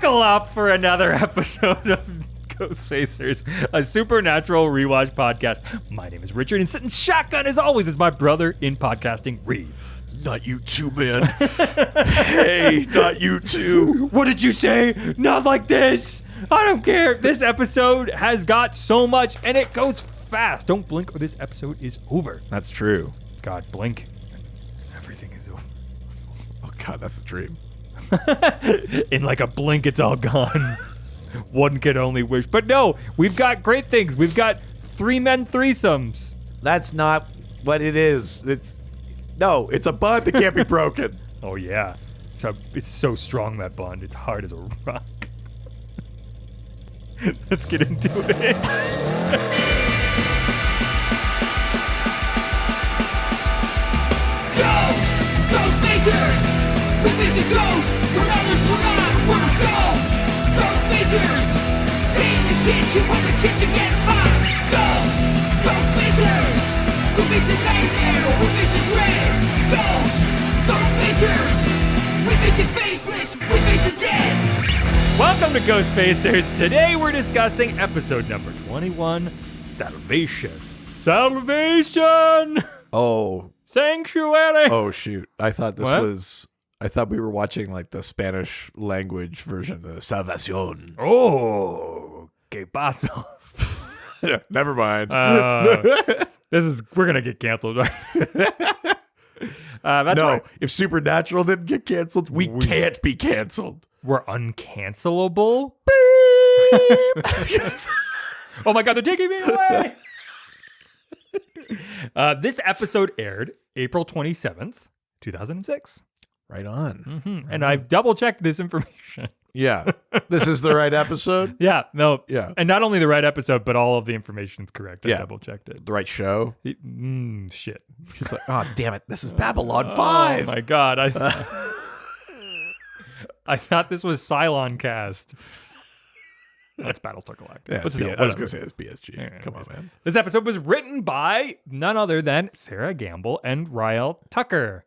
Buckle up for another episode of Ghostfacers, a supernatural rewatch podcast. My name is Richard, and sitting shotgun as always is my brother in podcasting, Reed. Not you too, man. Hey, not you too. What did you say? Not like this. I don't care. This episode has got so much, and it goes fast. Don't blink or this episode is over. That's true. God, blink. Everything is over. Oh, God, that's the dream. In like a blink, it's all gone. One can only wish. But no, we've got great things. We've got 3-men threesomes. That's not what it is. It's a bond that can't be broken. Oh, yeah. So it's so strong, that bond. It's hard as a rock. Let's get into it. Ghostfacers! We face a ghost, when others will not, we're ghosts! Ghostfacers! Stay in the kitchen when the kitchen gets hot! Ghostfacers! We face a nightmare, we face a dread! Ghostfacers! We face a faceless, we face a dead! Welcome to Ghostfacers. Today we're discussing episode number 21, Salvation. Salvation! Oh. Sanctuary! Oh, shoot. I thought I thought we were watching like the Spanish language version of Salvación. Oh, que paso? Never mind. We're gonna get canceled, right? That's no, right. if Supernatural didn't get canceled, we can't be canceled. We're uncancelable? Oh my God, they're taking me away! This episode aired April 27th, 2006. Right on. Mm-hmm. And I've double-checked this information. Yeah. This is the right episode? Yeah, no. Yeah. And not only the right episode, but all of the information's correct. I Yeah. double-checked it. The right show? Shit. She's like, oh, damn it. This is Babylon 5. Oh my God. I thought this was Cylon Cast. That's Battlestar Galactica. Yeah, But still, I was whatever. going to say it's BSG. Yeah, Come on, man. This episode was written by none other than Sarah Gamble and Rael Tucker.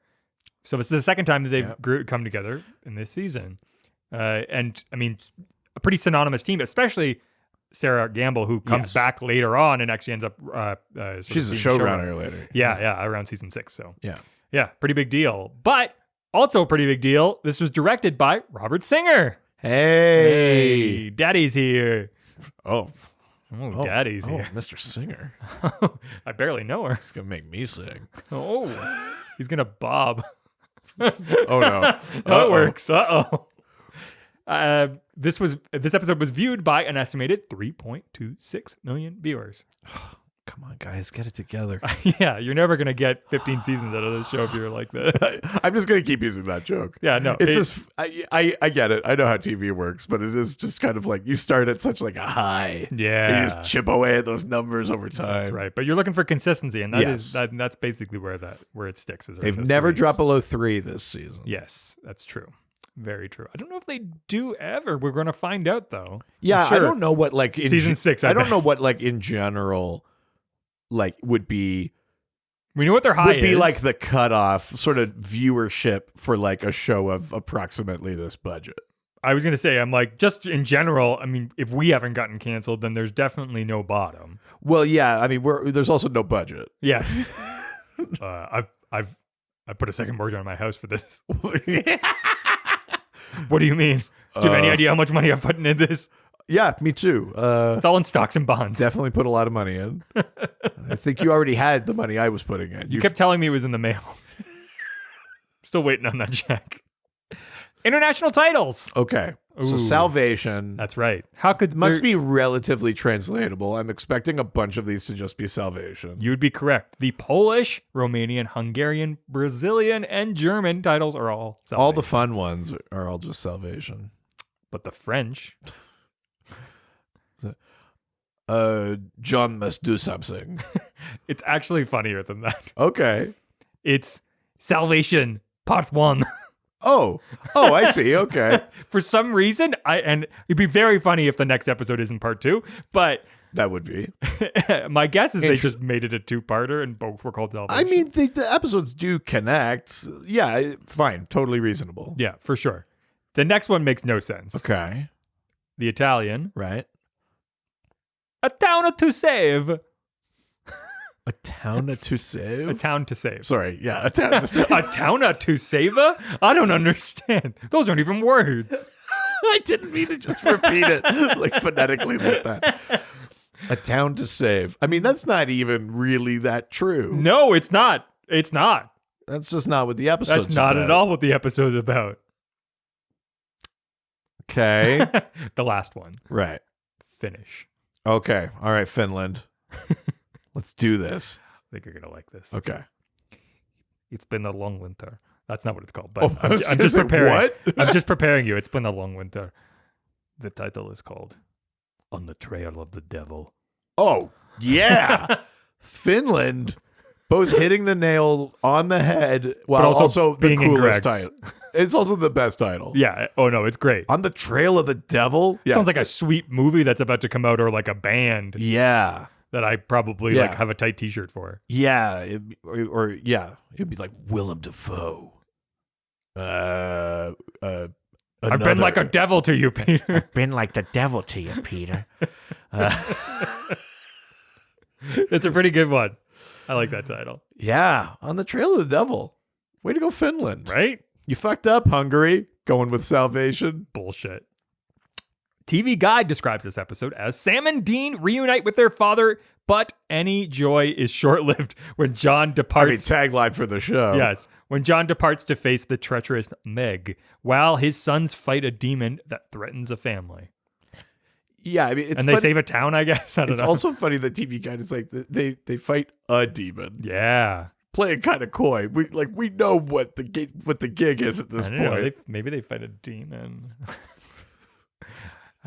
So this is the second time that they've come together in this season. And, I mean, a pretty synonymous team, especially Sarah Gamble, who comes back later on and actually ends up... She's a showrunner later. Yeah, around season 6. So Yeah, pretty big deal. But also a pretty big deal, this was directed by Robert Singer. Hey, Daddy's here. Oh, Daddy's here. Mr. Singer. I barely know her. He's going to make me sing. Oh, he's going to bob. Oh, no. It works. Uh-oh. This episode was viewed by an estimated 3.26 million viewers. Come on, guys, get it together. Yeah, you're never going to get 15 seasons out of this show if you're like this. I'm just going to keep using that joke. Yeah, no. It's just, I get it. I know how TV works, but it is just kind of like you start at such like a high. Yeah. And you just chip away at those numbers over time. That's right. But you're looking for consistency, and that's basically where it sticks. They've never dropped below 3 this season. Yes, that's true. Very true. I don't know if they do ever. We're going to find out, though. Yeah, sure. I don't know what like in season 6. I don't know what like in general like would be. We know what their high would be is. like the cutoff sort of viewership for like a show of approximately this budget. I was going to say, I'm like, just in general, I mean, if we haven't gotten canceled, then there's definitely no bottom. Well, yeah, I mean, there's also no budget. Yes. I put a second mortgage on my house for this. What do you mean? Do you have any idea how much money I'm putting in this? Yeah, me too. It's all in stocks and bonds. Definitely put a lot of money in. I think you already had the money I was putting in. You kept telling me it was in the mail. Still waiting on that check. International titles. Okay. Ooh. So Salvation. That's right. Must be relatively translatable. I'm expecting a bunch of these to just be Salvation. You would be correct. The Polish, Romanian, Hungarian, Brazilian, and German titles are all Salvation. All the fun ones are all just Salvation. But the French... John must do something. It's actually funnier than that. Okay. It's Salvation Part 1. Oh, I see. Okay. For some reason, and it'd be very funny if the next episode isn't Part 2, but That would be. My guess is they just made it a two-parter and both were called Salvation. I mean, the episodes do connect. Yeah, fine. Totally reasonable. Yeah, for sure. The next one makes no sense. Okay. The Italian. Right. A town to save. A town to save? A town to save. Sorry. Yeah. A town to save. A town to save? I don't understand. Those aren't even words. I didn't mean to just repeat it like phonetically like that. A town to save. I mean, that's not even really that true. No, it's not. It's not. That's just not what the episode's That's not about. at all what the episode's about. Okay. The last one. Right. Finish. Okay. All right, Finland. Let's do this. I think you're going to like this. Okay. It's been a long winter. That's not what it's called, Oh, but I was I'm gonna just say, preparing. what? I'm just preparing you. It's been a long winter. The title is called On the Trail of the Devil. Oh, yeah. Finland, both hitting the nail on the head while But also also the being coolest incorrect. title. It's also the best title. Yeah. Oh, no, it's great. On the Trail of the Devil? Yeah. Sounds like a sweet movie that's about to come out, or like a band Yeah. that I probably Yeah. like have a tight t-shirt for. Yeah. It'd be like Willem Dafoe. I've been like a devil to you, Peter. been like the devil to you, Peter. It's a pretty good one. I like that title. Yeah. On the Trail of the Devil. Way to go, Finland. Right? You fucked up, Hungary. Going with Salvation. Bullshit. TV Guide describes this episode as Sam and Dean reunite with their father, but any joy is short-lived when John departs. Tagline for the show. Yes, when John departs to face the treacherous Meg, while his sons fight a demon that threatens a family. Yeah, I mean, it's and they funny. save a town, I guess. I don't It's know. also funny that TV Guide is like they fight a demon, Yeah. playing kind of coy. We know what the gig is at this I don't know. point. Maybe they fight a demon.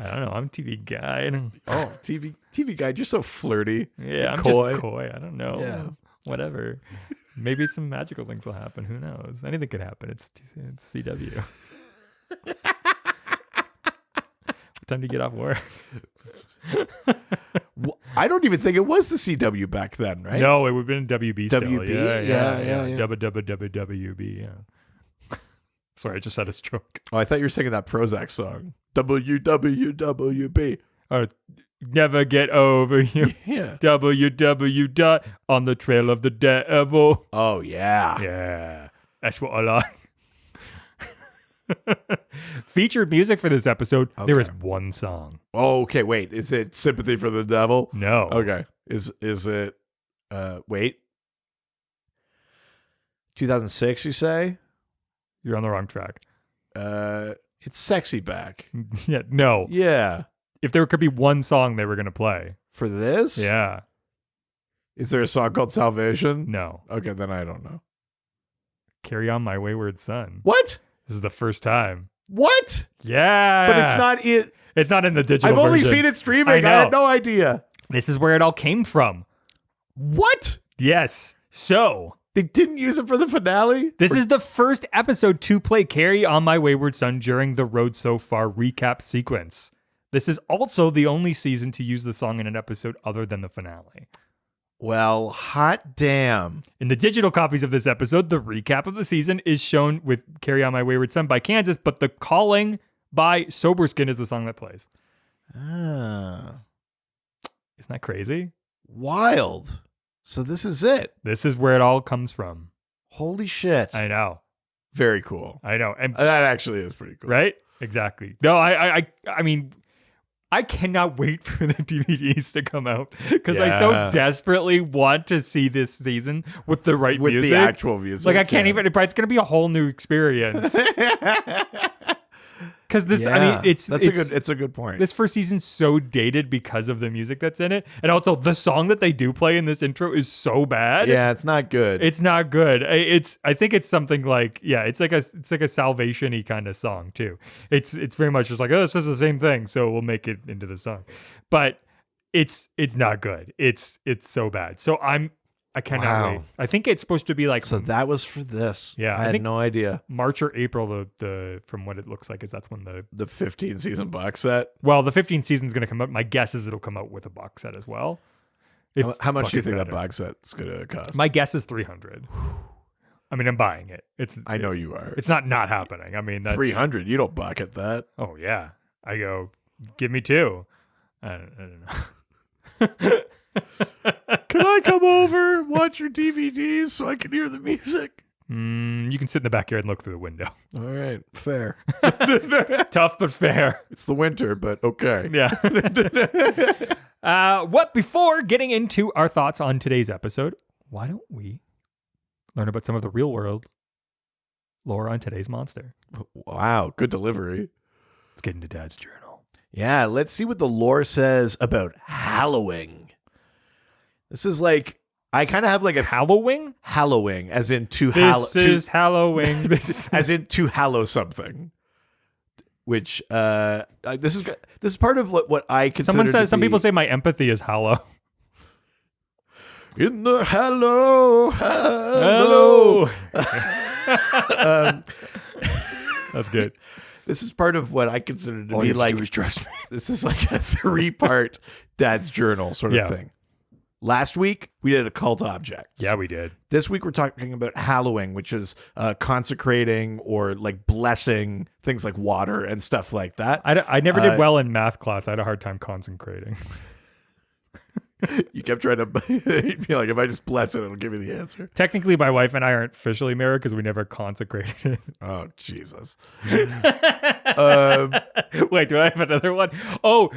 I don't know. I'm TV Guide. Oh, TV Guide, you're so flirty. Yeah, I'm coy. just coy. I don't know. Yeah. Whatever. Maybe some magical things will happen. Who knows? Anything could happen. It's CW. What time do you get off work? I don't even think it was the CW back then, right? No, it would have been WB still. WB? Yeah. Yeah. WB. Yeah. Sorry, I just had a stroke. Oh, I thought you were singing that Prozac song. WWWB. Oh, never get over you. Yeah. WW dot on the trail of the devil. Oh yeah. Yeah, that's what I like. Featured music for this episode. Okay. There is one song. Oh, okay. Wait, is it "Sympathy for the Devil"? No. Okay. Is it? Wait. 2006, you say? You're on the wrong track. It's "Sexy Back." Yeah. No. Yeah. If there could be one song they were going to play. For this? Yeah. Is there a song called "Salvation"? No. Okay, then I don't know. Carry On My Wayward Son. What? This is the first time. What? Yeah. But it's not it. It's not in the digital I've only version. seen it streaming. I know. I had no idea. This is where it all came from. What? Yes. So, They didn't use it for the finale? this is the first episode to play Carry On My Wayward Son during the Road So Far recap sequence. This is also the only season to use the song in an episode other than the finale. Well, hot damn. In the digital copies of this episode, the recap of the season is shown with Carry On My Wayward Son by Kansas, but the Calling by Soberskin is the song that plays. Ah. Isn't that crazy? Wild. So this is it. This is where it all comes from. Holy shit. I know. Very cool. I know. And That actually is pretty cool. right? Exactly. No, I mean, I cannot wait for the DVDs to come out because I so Yeah. desperately want to see this season with the right With music. the actual music. Like I can't yeah. even. It's going to be a whole new experience. Because this, I Yeah. mean, It's a good point. This first season's so dated because of the music that's in it, and also the song that they do play in this intro is so bad. Yeah, it's not good. It's not good. I think it's something like, yeah, it's like a Salvation-y kind of song too. It's very much just like, oh, it's just the same thing, so we'll make it into the song. But it's not good. It's so bad. So I cannot Wow. wait. I think it's supposed to be like so that was for this. Yeah, I I had think- no idea. March or April. The from what it looks like is that's when The 15 season box set. the 15th season's going to come out. My guess is it'll come out with a box set as well. If How much do you fucking think that better. box set's going to cost? My guess is 300. I mean, I'm buying it. I know you are. It's not happening. I mean, that's 300. You don't bucket that. Oh yeah. I go, give me 2. I don't know. Can I come over, watch your DVDs so I can hear the music? You can sit in the backyard and look through the window. All right, fair. Tough but fair. It's the winter, but okay. Yeah. Before getting into our thoughts on today's episode, why don't we learn about some of the real world lore on today's monster? Wow, good delivery. Let's get into Dad's journal. Yeah, let's see what the lore says about Hallowing. This is like, I kind of have like a Hallowing? Hallowing, as in to hallow. This is Hallowing. As in to hallow something. Which this is part of what I consider. Some people say my empathy is hollow. In the hello. That's good. This is part of what I consider to be like. Trust me. This is like a 3-part Dad's journal sort of thing. Last week we did occult objects. Yeah, we did. This week we're talking about hallowing, which is consecrating or like blessing things like water and stuff like that. I never did well in math class. I had a hard time concentrating. You kept trying to be like, if I just bless it, it'll give you the answer. Technically, my wife and I aren't officially married because we never consecrated it. Oh, Jesus. Wait, do I have another one? Oh,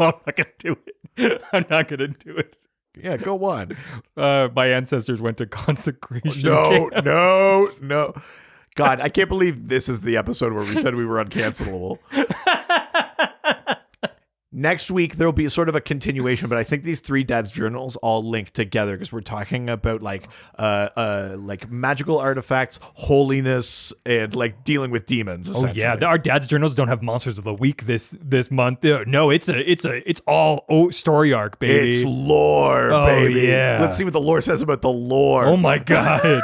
I'm not going to do it. I'm not going to do it. Yeah, go on. My ancestors went to consecration camp. No. God, I can't believe this is the episode where we said we were uncancelable. Next week, there'll be sort of a continuation, but I think these 3 Dad's journals all link together because we're talking about like magical artifacts, holiness, and like dealing with demons. Oh yeah, our Dad's journals don't have monsters of the week this month. No, it's all story arc, baby. It's lore, baby. Yeah. Let's see what the lore says about the lore. Oh my God.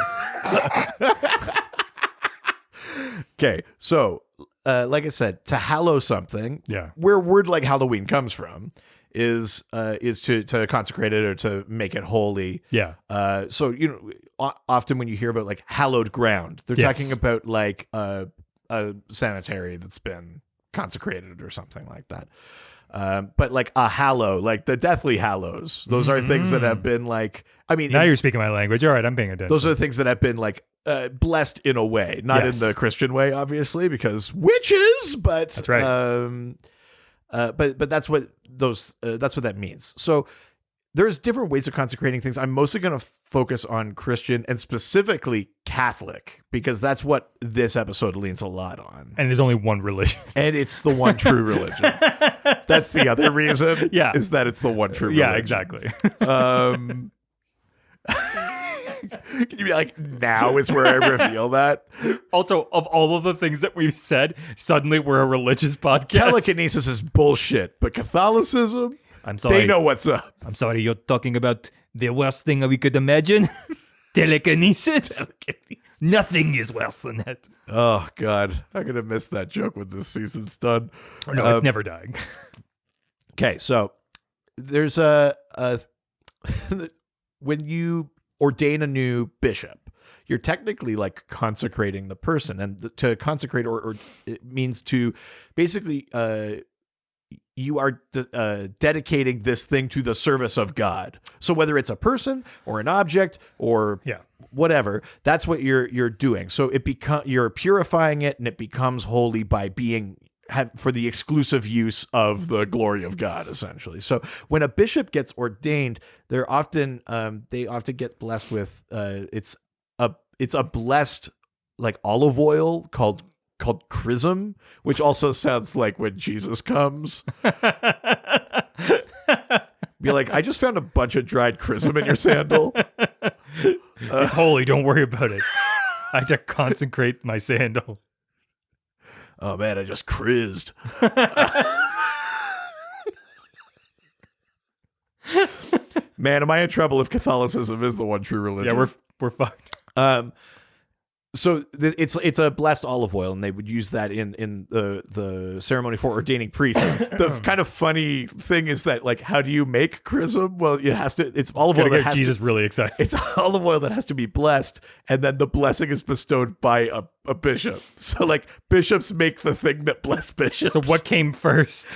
Okay, so like I said, to hallow something, Yeah. where a word like Halloween comes from is to consecrate it or to make it holy. Yeah. So often when you hear about like hallowed ground, they're Yes. talking about like a sanitary that's been consecrated or something like that. But like a hallow, like the Deathly Hallows, those are things that have been like, I mean, Now you're speaking my language. All right, I'm paying attention. those are the things that have been like blessed in a way, not Yes. in the Christian way, obviously, because witches. But That's right. But that's what that's what that means. So there's different ways of consecrating things. I'm mostly going to focus on Christian and specifically Catholic because that's what this episode leans a lot on. And there's only one religion. And it's the one true religion. That's the other reason. Yeah. Is that it's the one true religion. Yeah, exactly. Can you be like, now is where I reveal that? Also, of all of the things that we've said, suddenly we're a religious podcast. Telekinesis is bullshit, but Catholicism, I'm sorry. they know what's up. I'm sorry, you're talking about the worst thing we could imagine? Telekinesis? Nothing is worse than that. Oh, God. I'm going to miss that joke when this season's done. Oh, no, it's never dying. Okay, so there's when you ordain a new bishop, you're technically like consecrating the person, and to consecrate or it means to basically you are dedicating this thing to the service of God. So whether it's a person or an object or whatever, that's what you're doing. So you're purifying it, and it becomes holy by being for the exclusive use of the glory of God, essentially. So when a bishop gets ordained, they often get blessed with it's a blessed like olive oil called chrism, which also sounds like when Jesus comes. Be like, I just found a bunch of dried chrism in your sandal. It's holy, don't worry about it. I had to consecrate my sandal. Oh man, I just crizzed. Man, am I in trouble if Catholicism is the one true religion? Yeah, we're fucked. So it's a blessed olive oil, and they would use that in the ceremony for ordaining priests. The kind of funny thing is that, like, how do you make chrism? Well, it's olive oil that has Jesus really excited. It's olive oil that has to be blessed, and then the blessing is bestowed by a bishop. So, like, bishops make the thing that bless bishops. So what came first?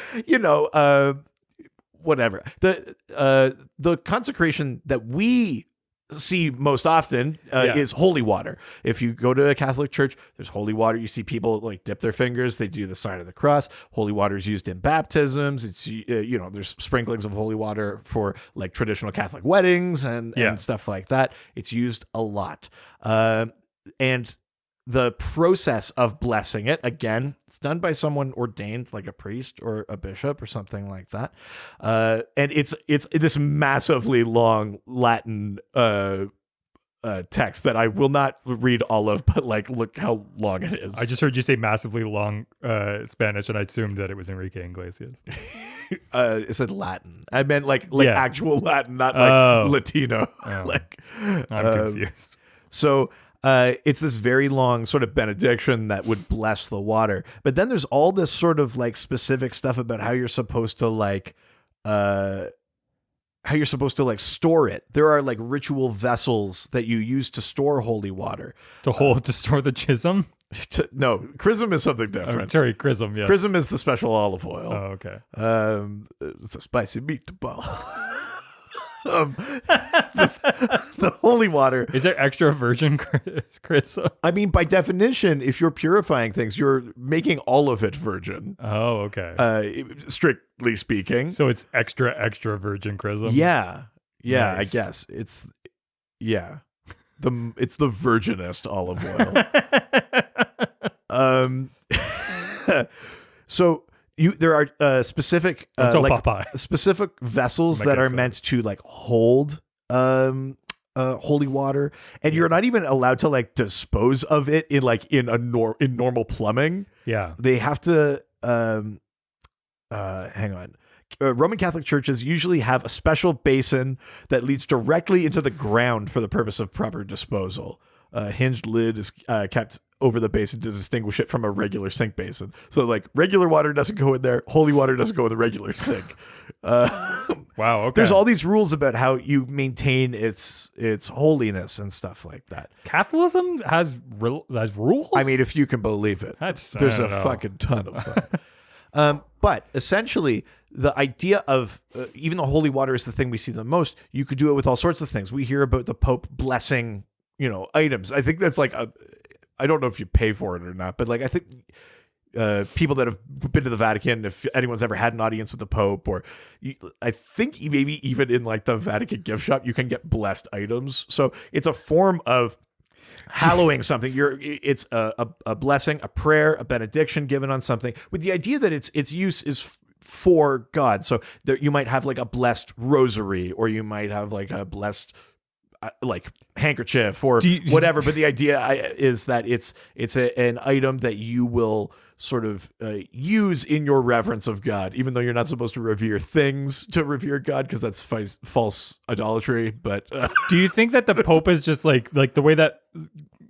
Whatever. The consecration that we see most often is holy water. If you go to a Catholic church, there's holy water. You see people like dip their fingers. They do the sign of the cross. Holy water is used in baptisms. It's there's sprinklings of holy water for like traditional Catholic weddings and stuff like that. It's used a lot. And the process of blessing it, again, it's done by someone ordained, like a priest or a bishop or something like that. And it's this massively long Latin text that I will not read all of, but like, look how long it is. I just heard you say massively long Spanish, and I assumed that it was Enrique Iglesias. It said Latin. I meant like actual Latin, not like Latino. Like, I'm confused. So it's this very long sort of benediction that would bless the water. But then there's all this sort of like specific stuff about how you're supposed to store it. There are like ritual vessels that you use to store holy water. To store the chism? No, chrism is something different. Sorry, chrism, yes. Chrism is the special olive oil. Oh, okay. It's a spicy meatball. The holy water. Is there extra virgin chrism? I mean, by definition, if you're purifying things, you're making all of it virgin. Oh, okay. Strictly speaking. So it's extra virgin chrism? Yeah. Yeah, Nice. I guess. It's the virginest olive oil. So there are specific specific vessels that are meant to like hold holy water, and you're not even allowed to like dispose of it in normal plumbing. Yeah, they have to hang on. Roman Catholic churches usually have a special basin that leads directly into the ground for the purpose of proper disposal. A hinged lid is kept over the basin to distinguish it from a regular sink basin. So like regular water doesn't go in there. Holy water doesn't go in the regular sink. Wow. Okay. There's all these rules about how you maintain its holiness and stuff like that. Catholicism has rules? I mean, if you can believe it. There's a fucking ton of them. But essentially, the idea of even though holy water is the thing we see the most, you could do it with all sorts of things. We hear about the Pope blessing, items. I think that's like I don't know if you pay for it or not, but like I think people that have been to the Vatican, if anyone's ever had an audience with the Pope, I think maybe even in like the Vatican gift shop, you can get blessed items. So it's a form of hallowing something. It's a blessing, a prayer, a benediction given on something, with the idea that its use is for God. So there, you might have like a blessed rosary, or you might have like a blessed like handkerchief or whatever. But the idea is that it's an item that you will sort of use in your reverence of God, even though you're not supposed to revere things to revere God, because that's false idolatry. But do you think that the Pope is just like the way that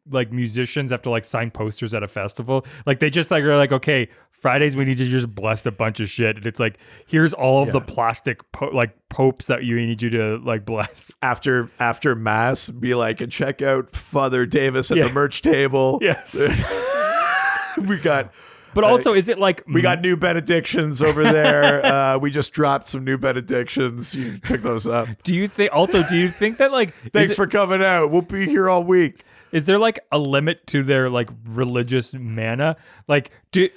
like musicians have to like sign posters at a festival? Like they just like are like, okay, Fridays we need to just bless a bunch of shit, and it's like, here's all of the plastic popes that you need you to like bless after mass. Be like, and check out Father Davis at the merch table. Yes. We got. But also, is it like we got new benedictions over there? We just dropped some new benedictions. You can pick those up. Do you think that like thanks for coming out? We'll be here all week. Is there like a limit to their like religious mana? Like is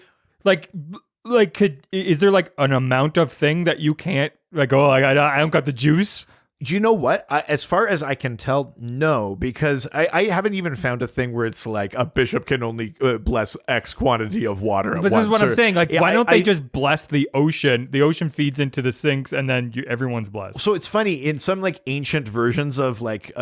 there like an amount of thing that you can't like? Oh, I don't got the juice. Do you know what? As far as I can tell, no, because I haven't even found a thing where it's like a bishop can only bless X quantity of water at once. This is what I'm saying. Like, why don't they just bless the ocean? The ocean feeds into the sinks, and then everyone's blessed. So it's funny, in some like ancient versions of like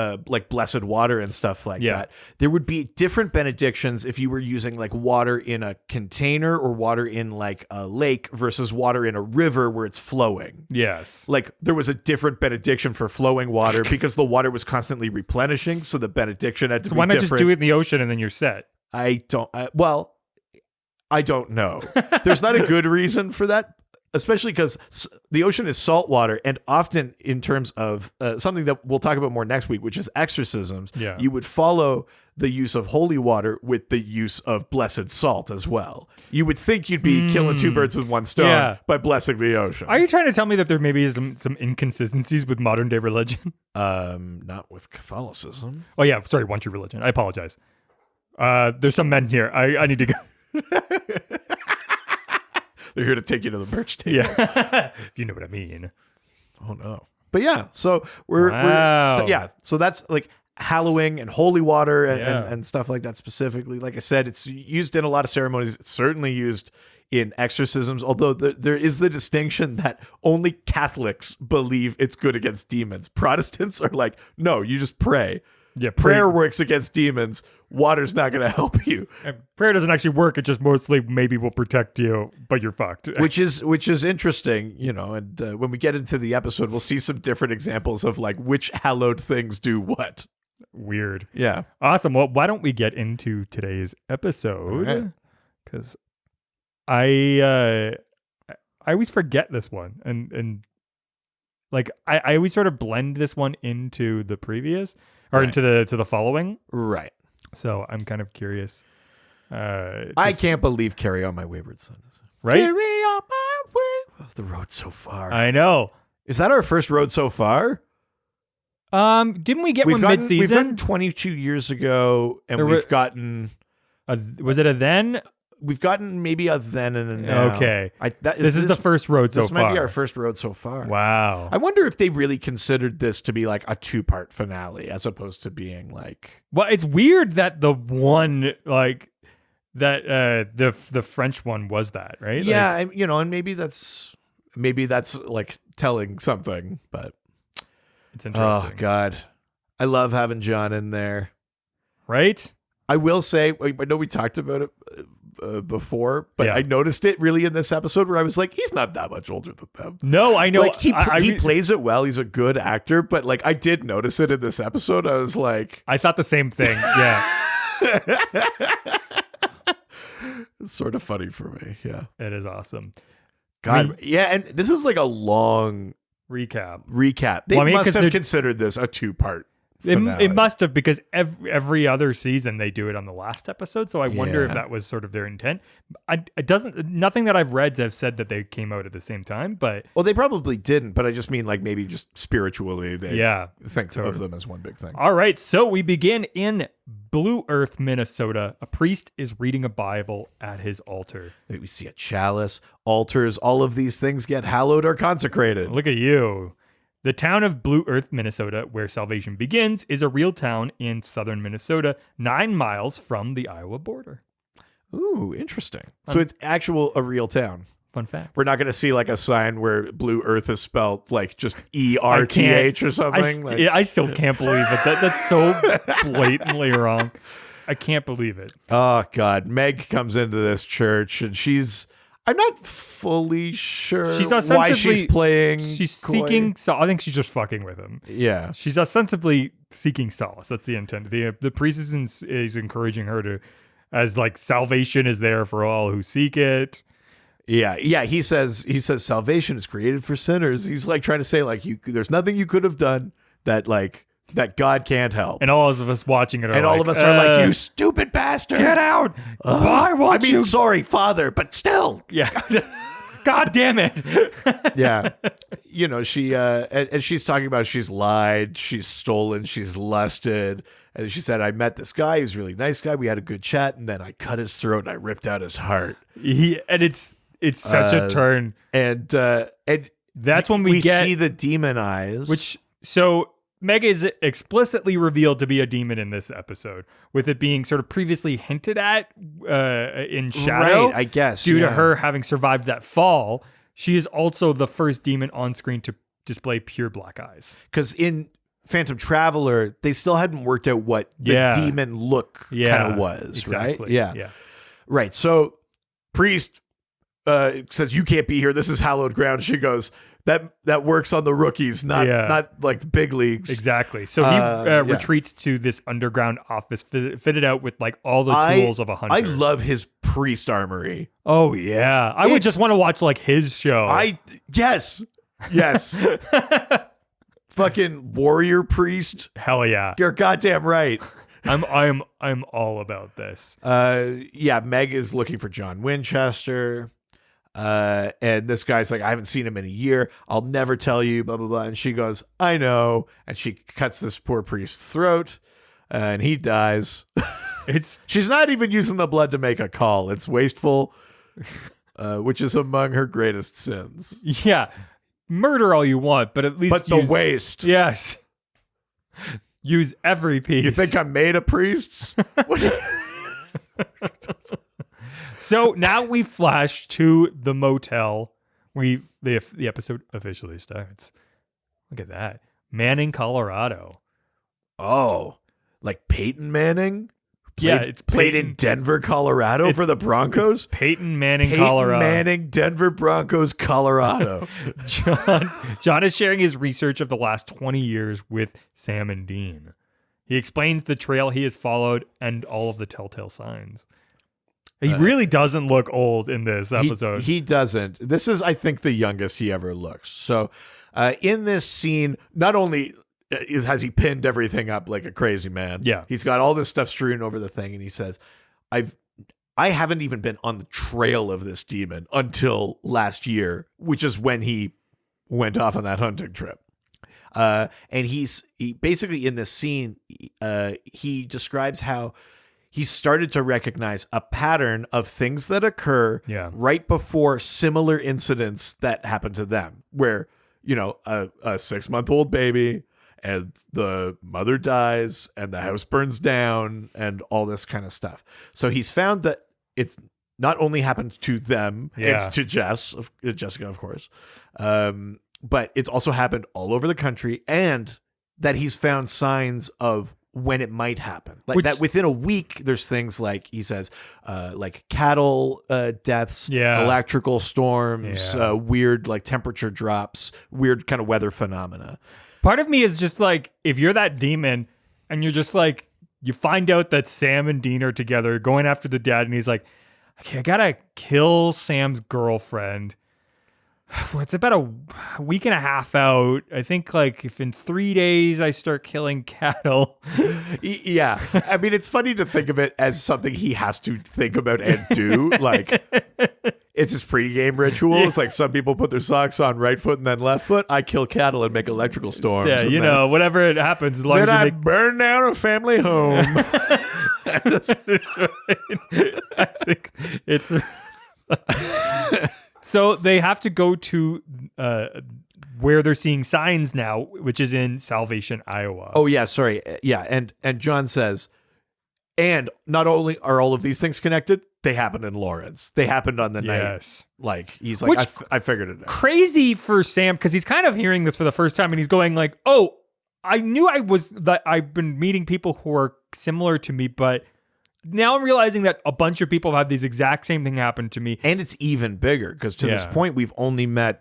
blessed water and stuff like that, there would be different benedictions if you were using like water in a container or water in like a lake versus water in a river where it's flowing. Yes. Like there was a different benediction for for flowing water because the water was constantly replenishing, so the benediction had to be why not different. just do it in the ocean and then you're set? I don't know. There's not a good reason for that, especially because the ocean is salt water, and often in terms of something that we'll talk about more next week, which is exorcisms, you would follow the use of holy water with the use of blessed salt as well. You would think you'd be killing two birds with one stone by blessing the ocean. Are you trying to tell me that there maybe is some inconsistencies with modern day religion? Not with Catholicism. Oh yeah, sorry, one true religion. I apologize. There's some men here. I need to go. They're here to take you to the merch table. Yeah, if you know what I mean. Oh no. But yeah, so so that's like hallowing and holy water and stuff like that specifically. Like I said, it's used in a lot of ceremonies. It's certainly used in exorcisms, although there is the distinction that only Catholics believe it's good against demons. Protestants are like, no, you just pray. Yeah, prayer works against demons. Water's not going to help you. And prayer doesn't actually work. It just mostly maybe will protect you, but you're fucked. Which is interesting, you know. And when we get into the episode, we'll see some different examples of like which hallowed things do what. Weird. Yeah. Awesome. Well, why don't we get into today's episode? Because I always forget this one, and like I always sort of blend this one into the previous or into the following. Right. So I'm kind of curious. I can't believe "Carry On My Wayward Son" is right. Carry on my way. Oh, the road so far. I know. Is that our first road so far? Didn't we get one mid-season? We've gotten 22 years ago, and we've gotten. Was it a then? We've gotten maybe a then and a now. Okay. This is the first road so far. This might be our first road so far. Wow. I wonder if they really considered this to be like a 2-part finale as opposed to being like. Well, it's weird that the one like that the French one was that, right? Yeah, and maybe that's like telling something, but it's interesting. Oh God, I love having John in there. Right? I will say, I know we talked about it before, but I noticed it really in this episode where I was like, he's not that much older than them. No, I know. Like he plays it well. He's a good actor, but like I did notice it in this episode. I was like, I thought the same thing. Yeah. It's sort of funny for me. Yeah. It is awesome. God. And this is like a long recap. They must have considered this a 2-part. It must have, because every other season they do it on the last episode. So I wonder if that was sort of their intent. Nothing that I've read have said that they came out at the same time, but they probably didn't. But I just mean like maybe just spiritually they think of them as one big thing. All right, so we begin in Blue Earth, Minnesota. A priest is reading a Bible at his altar. We see a chalice, altars. All of these things get hallowed or consecrated. Look at you. The town of Blue Earth, Minnesota, where salvation begins, is a real town in southern Minnesota, 9 miles from the Iowa border. Ooh, interesting. So it's a real town. Fun fact. We're not going to see like a sign where Blue Earth is spelled like just ERTH or something. I still can't believe it. That's so blatantly wrong. I can't believe it. Oh, God. Meg comes into this church and I'm not fully sure why she's playing. She's seeking. I think she's just fucking with him. Yeah, she's ostensibly seeking solace. That's the intent. The priest is encouraging her to, as like salvation is there for all who seek it. Yeah. He says salvation is created for sinners. He's like trying to say like there's nothing you could have done that God can't help. And all of us watching it all of us are like, you stupid bastard. Get out. Sorry, Father, but still. Yeah. God damn it. Yeah. She, and she's talking about she's lied, she's stolen, she's lusted. And she said, I met this guy. He was a really nice guy. We had a good chat. And then I cut his throat and I ripped out his heart. And it's such a turn. And that's when we see the demon eyes. So Meg is explicitly revealed to be a demon in this episode, with it being sort of previously hinted at in shadow. Right, I guess. Due to her having survived that fall, she is also the first demon on screen to display pure black eyes. Because in Phantom Traveler, they still hadn't worked out what the demon look kind of was, exactly. right? Yeah. Right. So priest says, you can't be here. This is hallowed ground. She goes, that works on the rookies, not like the big leagues. Exactly. So he retreats to this underground office fitted out with like all the tools of a hunter. I love his priest armory. Oh yeah, I would just want to watch like his show. Yes. Fucking warrior priest. Hell yeah. You're goddamn right. I'm all about this. Meg is looking for John Winchester. And this guy's like, I haven't seen him in a year. I'll never tell you, blah, blah, blah. And she goes, I know. And she cuts this poor priest's throat and he dies. She's not even using the blood to make a call. It's wasteful, which is among her greatest sins. Yeah. Murder all you want, but at least the waste. Yes. Use every piece. You think I'm made of priests? So now we flash to the motel where the episode officially starts. Look at that. Manning, Colorado. Oh, like Peyton Manning? It's played in Denver, Colorado for the Broncos? Peyton Manning, Colorado. Manning, Denver Broncos, Colorado. John is sharing his research of the last 20 years with Sam and Dean. He explains the trail he has followed and all of the telltale signs. He really doesn't look old in this episode. He doesn't. This is, I think, the youngest he ever looks. So in this scene, not only has he pinned everything up like a crazy man. Yeah. He's got all this stuff strewn over the thing, and he says, I haven't even been on the trail of this demon until last year, which is when he went off on that hunting trip. And he basically in this scene, he describes how he started to recognize a pattern of things that occur right before similar incidents that happen to them, where, a 6-month-old baby and the mother dies and the house burns down and all this kind of stuff. So he's found that it's not only happened to them and to Jessica, of course, but it's also happened all over the country, and that he's found signs of when it might happen. Like that within a week, there's things like, he says, like cattle deaths, electrical storms, weird like temperature drops, weird kind of weather phenomena. Part of me is just like, if you're that demon and you're just like, you find out that Sam and Dean are together going after the dad, and he's like, okay, I gotta kill Sam's girlfriend. It's about a week and a half out. I think like if in 3 days I start killing cattle. Yeah. I mean, it's funny to think of it as something he has to think about and do. Like, it's his pregame ritual. It's like some people put their socks on right foot and then left foot. I kill cattle and make electrical storms. Yeah, whatever it happens, as long as you burn down a family home. That's right. I think it's... So they have to go to where they're seeing signs now, which is in Salvation, Iowa. Oh, yeah, sorry. Yeah, and John says, and not only are all of these things connected, they happened in Lawrence. They happened on the night. Like, he's like, I figured it out. Crazy for Sam, because he's kind of hearing this for the first time, and he's going like, oh, I knew that I've been meeting people who are similar to me, but... Now I'm realizing that a bunch of people have had these exact same thing happen to me. And it's even bigger because to this point, we've only met,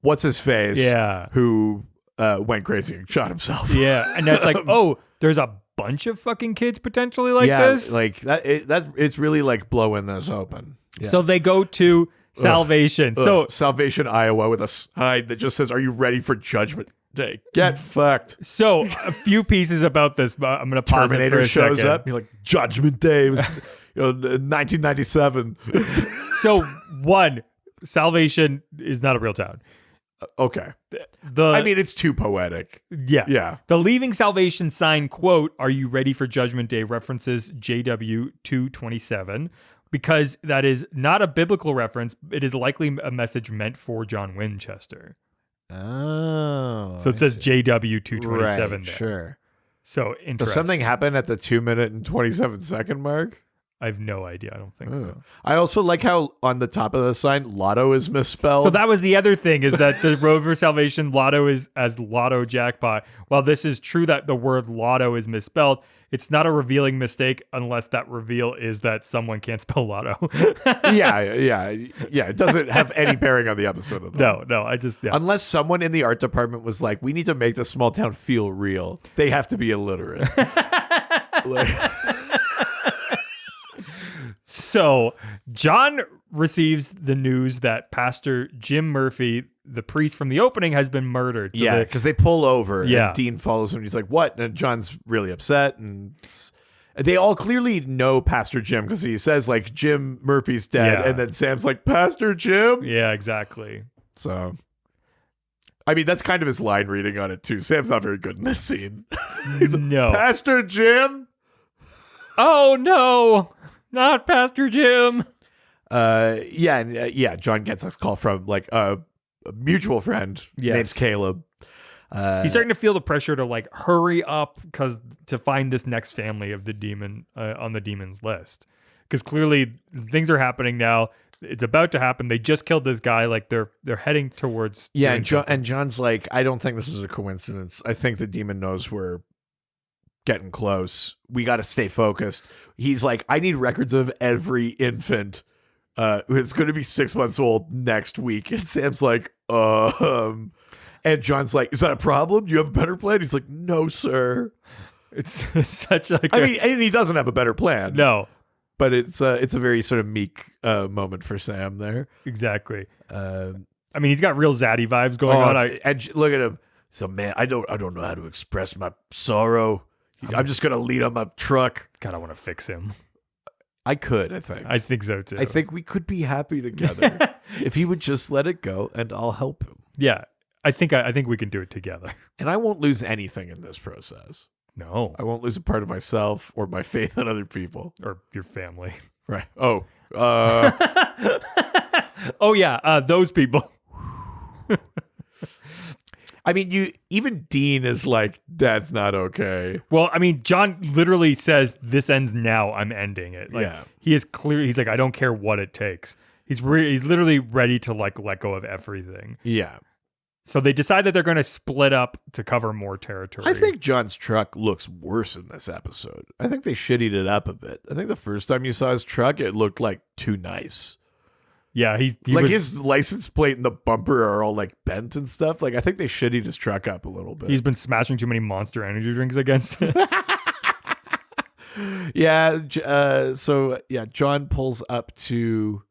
what's his face? Yeah. Who went crazy and shot himself. Yeah. And that's like, oh, there's a bunch of fucking kids potentially like this. Like it's really like blowing this open. Yeah. So they go to Salvation. So Salvation, Iowa, with a sign that just says, "Are you ready for Judgment Day? Get fucked." So a few pieces about this, but I'm going to pause Terminator it for a shows second. up. You're like, Judgment Day was 1997. So one, Salvation is not a real town. Okay. I mean, it's too poetic. Yeah. Yeah. The Leaving Salvation sign, quote, "Are you ready for Judgment Day?" references JW 227. Because that is not a biblical reference, it is likely a message meant for John Winchester. Oh. So it says JW 227 right, there. Sure. So interesting. Does something happen at the 2-minute and 27-second mark? I have no idea. I don't think so. I also like how on the top of the sign, Lotto is misspelled. So that was the other thing, is that the Road for Salvation Lotto is as Lotto Jackpot. While this is true that the word Lotto is misspelled, it's not a revealing mistake unless that reveal is that someone can't spell lotto. yeah. It doesn't have any bearing on the episode at all. No, I just, yeah. Unless someone in the art department was like, we need to make this small town feel real. They have to be illiterate. So John receives the news that Pastor Jim Murphy, the priest from the opening, has been murdered. So because they pull over Yeah. and Dean follows him and he's like, what? And John's really upset. And they all clearly know Pastor Jim because he says, like, Jim Murphy's dead. Yeah. And then Sam's like, Pastor Jim? Yeah, exactly. So, I mean, that's kind of his line reading on it, too. Sam's not very good in this scene. He's like, No. Pastor Jim? Oh, no. Not Pastor Jim. John gets a call from, like, a mutual friend. Yes. Name's Caleb. He's starting to feel the pressure to, like, hurry up to find this next family of the demon on the demon's list. Because clearly things are happening now. It's about to happen. They just killed this guy. Like, they're heading towards. Yeah, doing and John's like, I don't think this is a coincidence. I think the demon knows we're getting close. We got to stay focused. He's like, I need records of every infant who's going to be 6 months old next week. And Sam's like, and John's like, is that a problem? Do you have a better plan? He's like, no, sir. It's such like. I mean, and he doesn't have a better plan. No, but it's a very sort of meek moment for Sam there. exactly. I mean, he's got real zaddy vibes going on. And look at him. So, man, I don't know how to express my sorrow. I'm just gonna lead on my truck. God, I want to fix him. I could, I think. I think so too. I think we could be happy together if he would just let it go, and I'll help him. Yeah, I think we can do it together. And I won't lose anything in this process. No, I won't lose a part of myself or my faith in other people or your family. Right. Oh. Oh yeah, those people. I mean, even Dean is like, that's not okay. Well, I mean, John literally says, "This ends now. I'm ending it." Like, Yeah. he is clear. He's like, "I don't care what it takes." He's literally ready to like let go of everything. Yeah. So they decide that they're going to split up to cover more territory. I think John's truck looks worse in this episode. I think they shittied it up a bit. I think the first time you saw his truck, it looked like too nice. Yeah, he like was, his license plate and the bumper are all like bent and stuff. Like I think they shittied his truck up a little bit. he's been smashing too many Monster Energy drinks against it. Yeah. John pulls up to.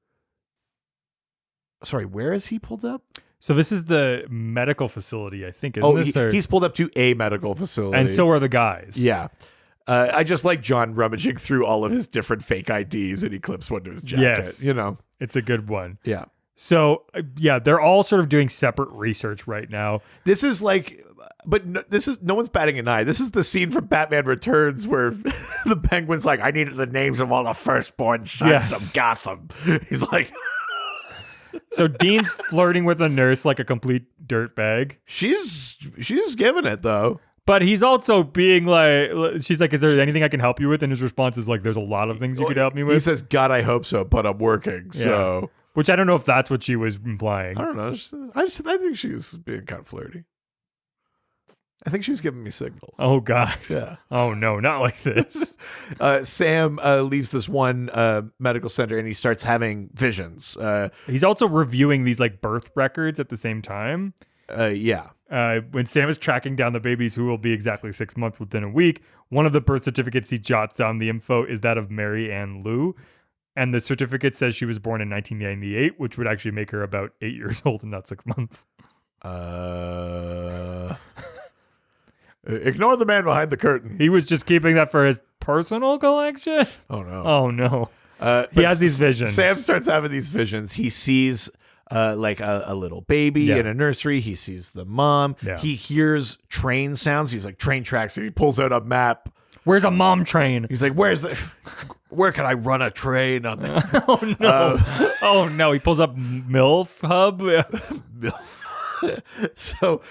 Sorry, where is he pulled up? So this is the medical facility, I think, isn't this? He's pulled up to a medical facility, and so are the guys. Yeah. I just like John rummaging through all of his different fake IDs, and he clips one to his jacket. Yes. You know, it's a good one. yeah. So they're all sort of doing separate research right now. This is like, but no one's batting an eye. This is the scene from Batman Returns where the Penguin's like, I needed the names of all the firstborn sons of Gotham. He's like, so Dean's flirting with a nurse like a complete dirtbag. she's giving it though. But he's also being like, she's like, is there anything I can help you with? And his response is like, there's a lot of things you could help me with. He says, God, I hope so, but I'm working. So, which I don't know if that's what she was implying. I don't know. I think she was being kind of flirty. I think she was giving me signals. Oh, God. Yeah. Oh, no, not like this. Sam leaves this one medical center and he starts having visions. He's also reviewing these like birth records at the same time. Yeah. When Sam is tracking down the babies who will be exactly 6 months within a week, one of the birth certificates he jots down the info is that of Mary Ann Lou. And the certificate says she was born in 1998, which would actually make her about 8 years old and not 6 months. Ignore the man behind the curtain. He was just keeping that for his personal collection? Oh, no. Oh, no. But He has these visions. Sam starts having these visions. He sees like a little baby in a nursery. He sees the mom. Yeah. He hears train sounds. He's like, train tracks. And he pulls out a map. Where's a mom train? He's like, where can I run a train on this? Oh, no. Oh, no. He pulls up MILF Hub. So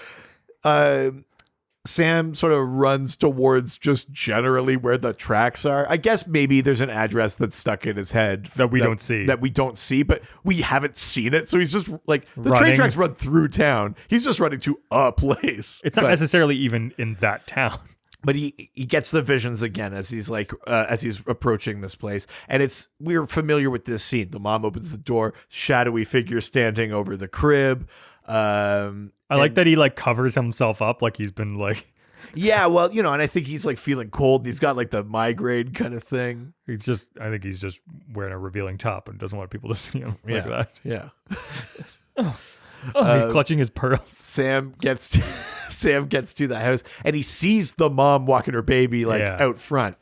Sam sort of runs towards just generally where the tracks are. I guess maybe there's an address that's stuck in his head That we don't see, but we haven't seen it. So he's just like, the Running. train tracks run through town. He's just running to a place. It's not necessarily even in that town. But he gets the visions again as he's like as he's approaching this place, and we're familiar with this scene. The mom opens the door, shadowy figure standing over the crib. I like that he like covers himself up like he's been like. Yeah, well, and I think he's like feeling cold. And he's got like the migraine kind of thing. I think he's just wearing a revealing top and doesn't want people to see him like that. Yeah. He's clutching his pearls. Sam gets to the house and he sees the mom walking her baby out front.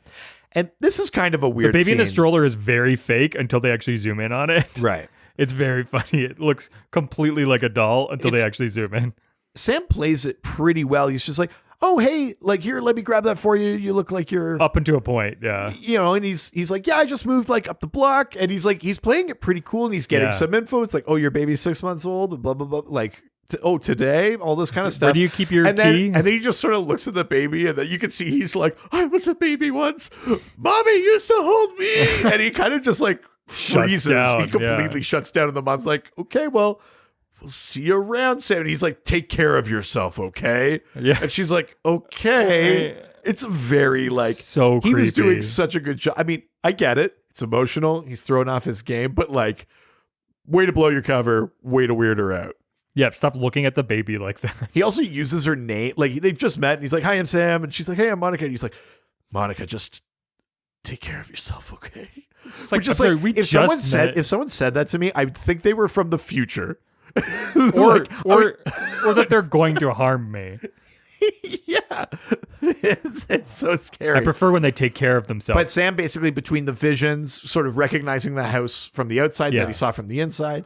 And this is kind of a weird The baby scene. in the stroller is very fake until they actually zoom in on it. Right. It's very funny. It looks completely like a doll until they actually zoom in. Sam plays it pretty well. He's just like, oh, hey, like, here, let me grab that for you. You look like you're... Up until a point, yeah. And he's like, yeah, I just moved, like, up the block. And he's playing it pretty cool, and he's getting some info. It's like, oh, your baby's 6 months old, and blah, blah, blah. Like, today, all this kind of stuff. Where do you keep your key? And then he just sort of looks at the baby, and then you can see he's like, I was a baby once. Mommy used to hold me. And he kind of just, like, freezes. Down, he completely shuts down, and the mom's like, okay, well... we'll see you around, Sam. And he's like, take care of yourself, okay? Yeah. And she's like, okay. It's very like, so creepy. He was doing such a good job. I mean, I get it. It's emotional. He's throwing off his game, but like, way to blow your cover, way to weird her out. Yeah, stop looking at the baby like that. He also uses her name. Like, they've just met, and he's like, hi, I'm Sam. And she's like, hey, I'm Monica. And he's like, Monica, just take care of yourself, okay? Like, if someone said that to me, I'd think they were from the future. or that they're going to harm me. Yeah. It's so scary. I prefer when they take care of themselves. But Sam basically, between the visions, sort of recognizing the house from the outside that he saw from the inside,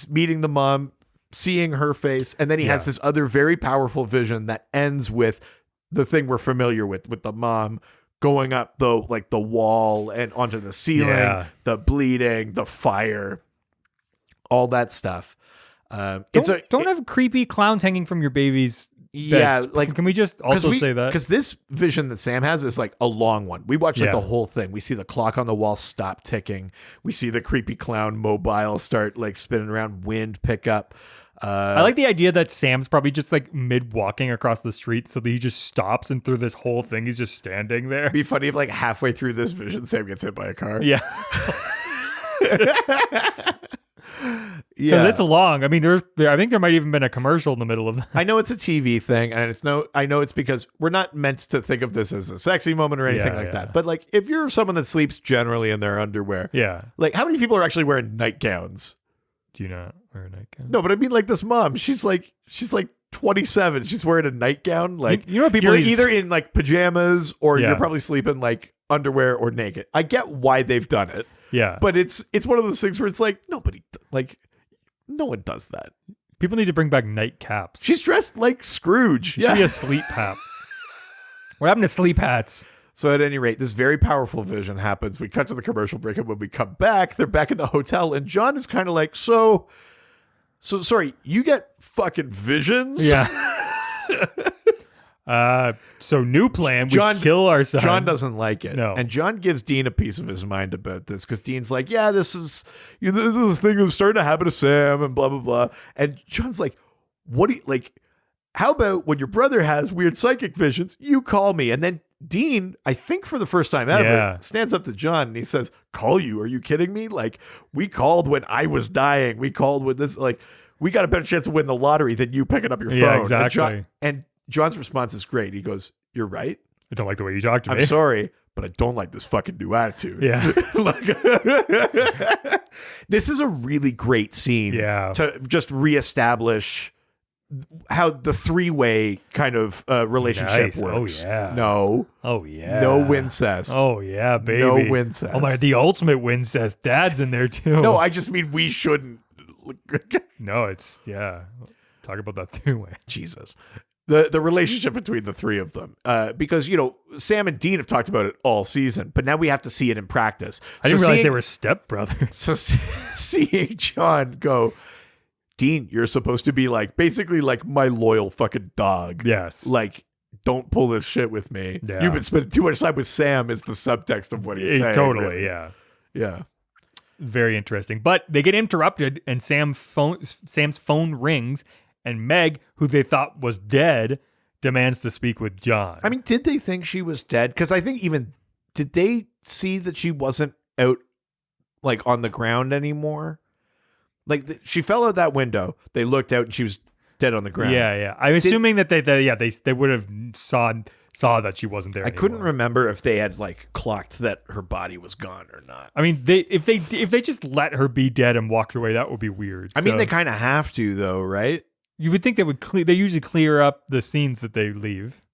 meeting the mom, seeing her face, and then he has this other very powerful vision that ends with the thing we're familiar with the mom going up the wall and onto the ceiling, the bleeding, the fire, all that stuff. Don't have creepy clowns hanging from your baby's bed. Yeah, like, can we just also say that? Because this vision that Sam has is like a long one. We watch like the whole thing. We see the clock on the wall stop ticking. We see the creepy clown mobile start like spinning around, wind pick up. I like the idea that Sam's probably just like mid walking across the street, so that he just stops, and through this whole thing he's just standing there. It'd be funny if like halfway through this vision Sam gets hit by a car. Yeah. Because it's long. I mean, I think there might even been a commercial in the middle of that. I know it's a TV thing, and I know it's because we're not meant to think of this as a sexy moment or anything like that. But like, if you're someone that sleeps generally in their underwear, like, how many people are actually wearing nightgowns? Do you not wear a nightgown? No, but I mean, like, this mom, she's like 27. She's wearing a nightgown. Like, you know what people you're either in like pajamas or Yeah. you're probably sleeping like underwear or naked. I get why they've done it. Yeah. But it's one of those things where it's like, nobody, like, no one does that. People need to bring back night caps. She's dressed like Scrooge. She should be a sleep hat. What happened to sleep hats? So at any rate, this very powerful vision happens. We cut to the commercial break, and when we come back, they're back in the hotel, and John is kind of like, so sorry, you get fucking visions? Yeah. So new plan, we kill our son. John doesn't like it. No. And John gives Dean a piece of his mind about this, because Dean's like, yeah, this is a thing that's starting to happen to Sam and blah, blah, blah. And John's like, what do you, like, how about when your brother has weird psychic visions, you call me? And then Dean, I think for the first time ever, stands up to John and he says, call you? Are you kidding me? Like, we called when I was dying. We called when this, like, we got a better chance to win the lottery than you picking up your phone. Yeah, exactly. And John's response is great. He goes, you're right. I don't like the way you talk to me. I'm sorry, but I don't like this fucking new attitude. Yeah. This is a really great scene to just reestablish how the three-way kind of relationship works. Oh, yeah. No. Oh, yeah. No Wincest. Oh, yeah, baby. No Wincest. Oh, my, the ultimate Wincest. Dad's in there, too. No, I just mean we shouldn't. No, it's, talk about that three-way. Jesus. The relationship between the three of them. Because, Sam and Dean have talked about it all season, but now we have to see it in practice. I didn't realize they were stepbrothers. So seeing John go, Dean, you're supposed to be like, basically like my loyal fucking dog. Yes. Like, don't pull this shit with me. Yeah. You've been spending too much time with Sam is the subtext of what he's saying. Totally, really. yeah. Yeah. Very interesting. But they get interrupted and Sam's phone rings, and Meg, who they thought was dead, demands to speak with John. I mean, did they think she was dead? Because I think did they see that she wasn't out like on the ground anymore? Like she fell out that window. They looked out and she was dead on the ground. Yeah. I'm assuming that they would have saw that she wasn't there. I couldn't remember if they had like clocked that her body was gone or not. I mean, if they just let her be dead and walked away, that would be weird. I mean, they kind of have to though, right? You would think they would they usually clear up the scenes that they leave.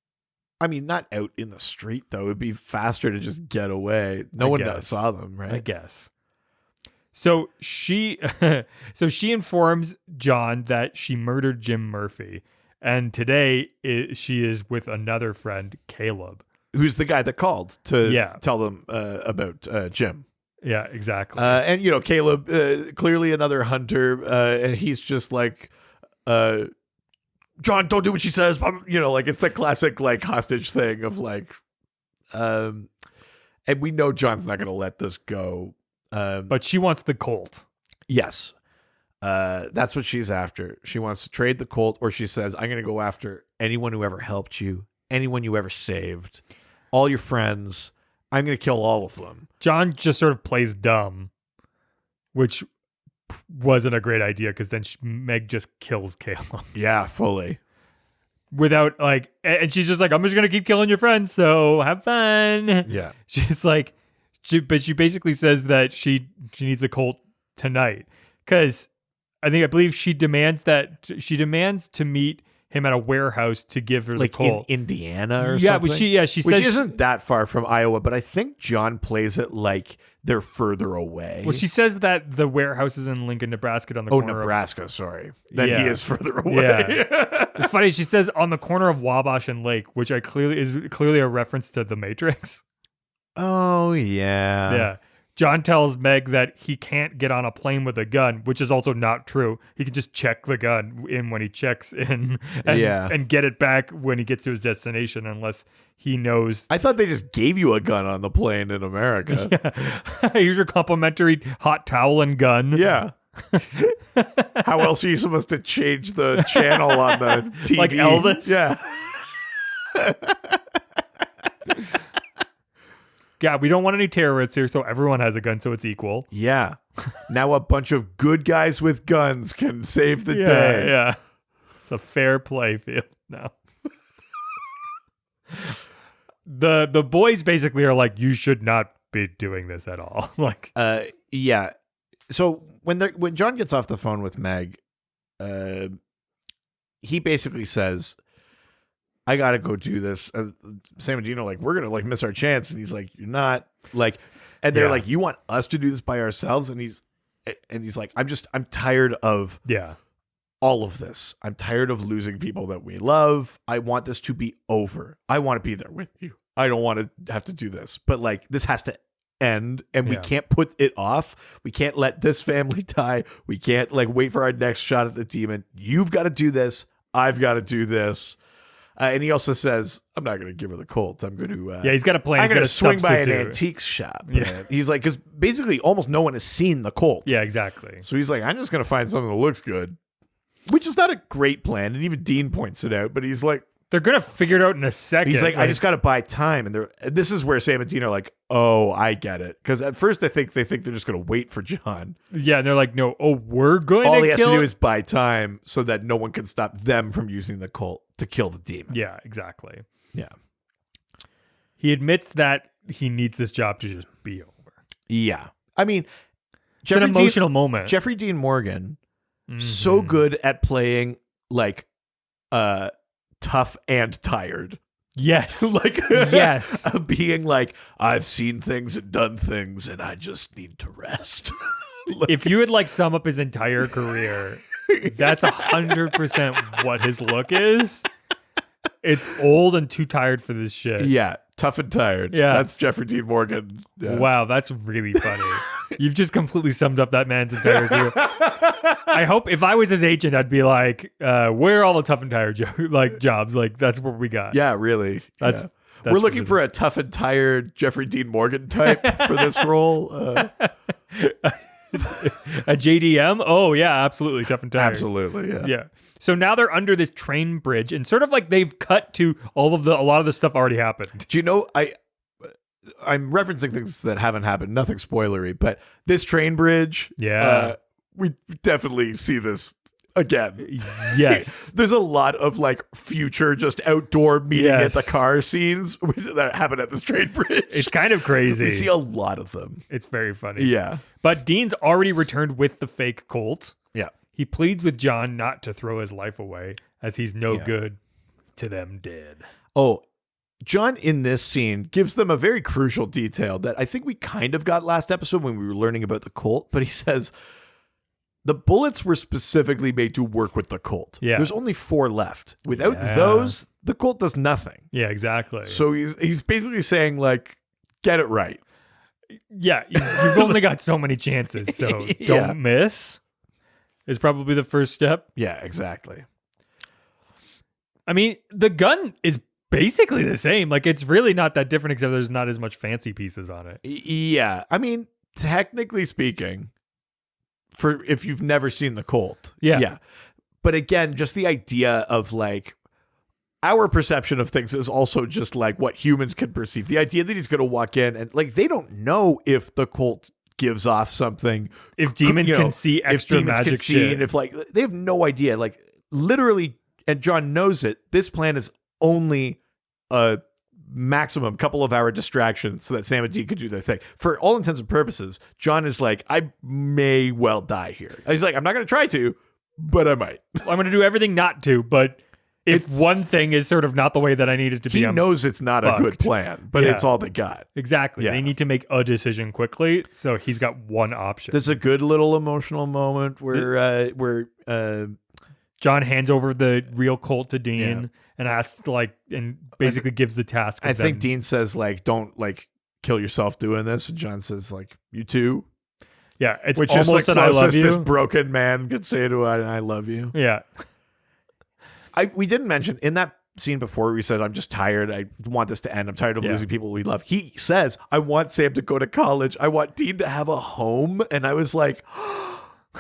I mean, not out in the street though. It'd be faster to just get away. No one saw them, right? I guess. So she informs John that she murdered Jim Murphy, and today she is with another friend, Caleb, who's the guy that called to tell them about Jim. Yeah, exactly. And Caleb, clearly another hunter, and he's just like, John, don't do what she says. Like it's the classic like hostage thing of like, and we know John's not going to let this go. But she wants the Colt. Yes. That's what she's after. She wants to trade the Colt, or she says, I'm going to go after anyone who ever helped you, anyone you ever saved, all your friends. I'm going to kill all of them. John just sort of plays dumb, which wasn't a great idea because then Meg just kills Caleb. Yeah, fully. Without like, and she's just like, I'm just going to keep killing your friends, so have fun. Yeah. She's like, but she basically says that she needs a Colt tonight because I believe she demands to meet him at a warehouse to give her like the Colt. In Indiana or yeah, something. But she says which isn't that far from Iowa, but I think John plays it like they're further away. Well, she says that the warehouse is in Lincoln, Nebraska, on the corner. Nebraska. Sorry, then he is further away. Yeah. It's funny. She says on the corner of Wabash and Lake, which is clearly a reference to The Matrix. Oh yeah. Yeah. John tells Meg that he can't get on a plane with a gun, which is also not true. He can just check the gun in when he checks in and get it back when he gets to his destination unless he knows. I thought they just gave you a gun on the plane in America. Yeah. Here's your complimentary hot towel and gun. Yeah. How else are you supposed to change the channel on the TV? Like Elvis? Yeah. Yeah, we don't want any terrorists here, so everyone has a gun, so it's equal. Yeah. Now a bunch of good guys with guns can save the day. Yeah. It's a fair play field now. The boys basically are like, you should not be doing this at all. Like, yeah. So when John gets off the phone with Meg, he basically says, I gotta go do this. Sam and Dino like, we're gonna like miss our chance, and he's like, you're not like, and they're like, you want us to do this by ourselves, and he's like, I'm tired of all of this. I'm tired of losing people that we love. I want this to be over. I want to be there with you. I don't want to have to do this, but like this has to end, and we can't put it off. We can't let this family die. We can't like wait for our next shot at the demon. You've got to do this. I've got to do this. And he also says, I'm not going to give her the Colt. I'm going to... he's got a plan. I'm going to swing by an antiques shop. Yeah. He's like, because basically almost no one has seen the Colt. Yeah, exactly. So he's like, I'm just going to find something that looks good. Which is not a great plan. And even Dean points it out. But he's like... They're going to figure it out in a second. He's like, I just got to buy time. And this is where Sam and Dean are like, oh, I get it. Because at first they think they're just going to wait for John. Yeah, and they're like, no, we're going to kill... All he has to do is buy time so that no one can stop them from using the Colt to kill the demon. Yeah, exactly. Yeah. He admits that he needs this job to just be over. Yeah. I mean, it's an emotional moment. Jeffrey Dean Morgan, so good at playing like tough and tired. Yes. Like yes. Of being like, I've seen things and done things and I just need to rest. Like, if you would like sum up his entire career, that's 100% what his look is. It's old and too tired for this shit. Yeah, tough and tired. Yeah. That's Jeffrey Dean Morgan. Yeah. Wow, that's really funny. You've just completely summed up that man's entire career. I hope if I was his agent, I'd be like, where are all the tough and tired jobs? Like, that's what we got. Yeah, really. That's We're looking for a tough and tired Jeffrey Dean Morgan type for this role. A JDM? Oh yeah, absolutely. Tough and tired. Absolutely, yeah. Yeah. So now they're under this train bridge, and sort of like they've cut to a lot of the stuff already happened. Do you know, I'm referencing things that haven't happened, nothing spoilery, but this train bridge, we definitely see this again. Yes. There's a lot of like future just outdoor meeting at the Yes. car scenes that happen at this train bridge. It's kind of crazy. We see a lot of them. It's very funny. Yeah. But Dean's already returned with the fake Colt. Yeah. He pleads with John not to throw his life away, as he's no good to them dead. Oh, John in this scene gives them a very crucial detail that I think we kind of got last episode when we were learning about the Colt, but he says the bullets were specifically made to work with the Colt. Yeah. There's only 4 left. Without those, the Colt does nothing. Yeah, exactly. So he's basically saying like, get it right. Yeah, you've only got so many chances, so don't miss is probably the first step. Yeah, exactly. I mean, the gun is basically the same. Like, it's really not that different, except there's not as much fancy pieces on it. Yeah. I mean, technically speaking, for if you've never seen the Colt. Yeah. But again, just the idea of like our perception of things is also just like what humans can perceive. The idea that he's going to walk in and like they don't know if the Colt gives off something. If demons can see extra magic shit. And if like they have no idea, like literally, and John knows it, this plan is only a maximum couple of hour distraction so that Sam and Dean could do their thing. For all intents and purposes, John is like, I may well die here. He's like, I'm not going to try to, but I might. I'm going to do everything not to, but if one thing is sort of not the way that I need it to be, he knows it's not a good plan, but it's all they got. Exactly. Yeah. They need to make a decision quickly, so he's got one option. There's a good little emotional moment where John hands over the real Colt to Dean and asks, and basically gives the task. I think Dean says, like, don't like kill yourself doing this, and John says, like, you too. Yeah, it's which almost is like an I love closest you. this broken man could say to I love you. Yeah. We didn't mention in that scene before we said, I'm just tired. I want this to end. I'm tired of losing people we love. He says, I want Sam to go to college. I want Dean to have a home. And I was like,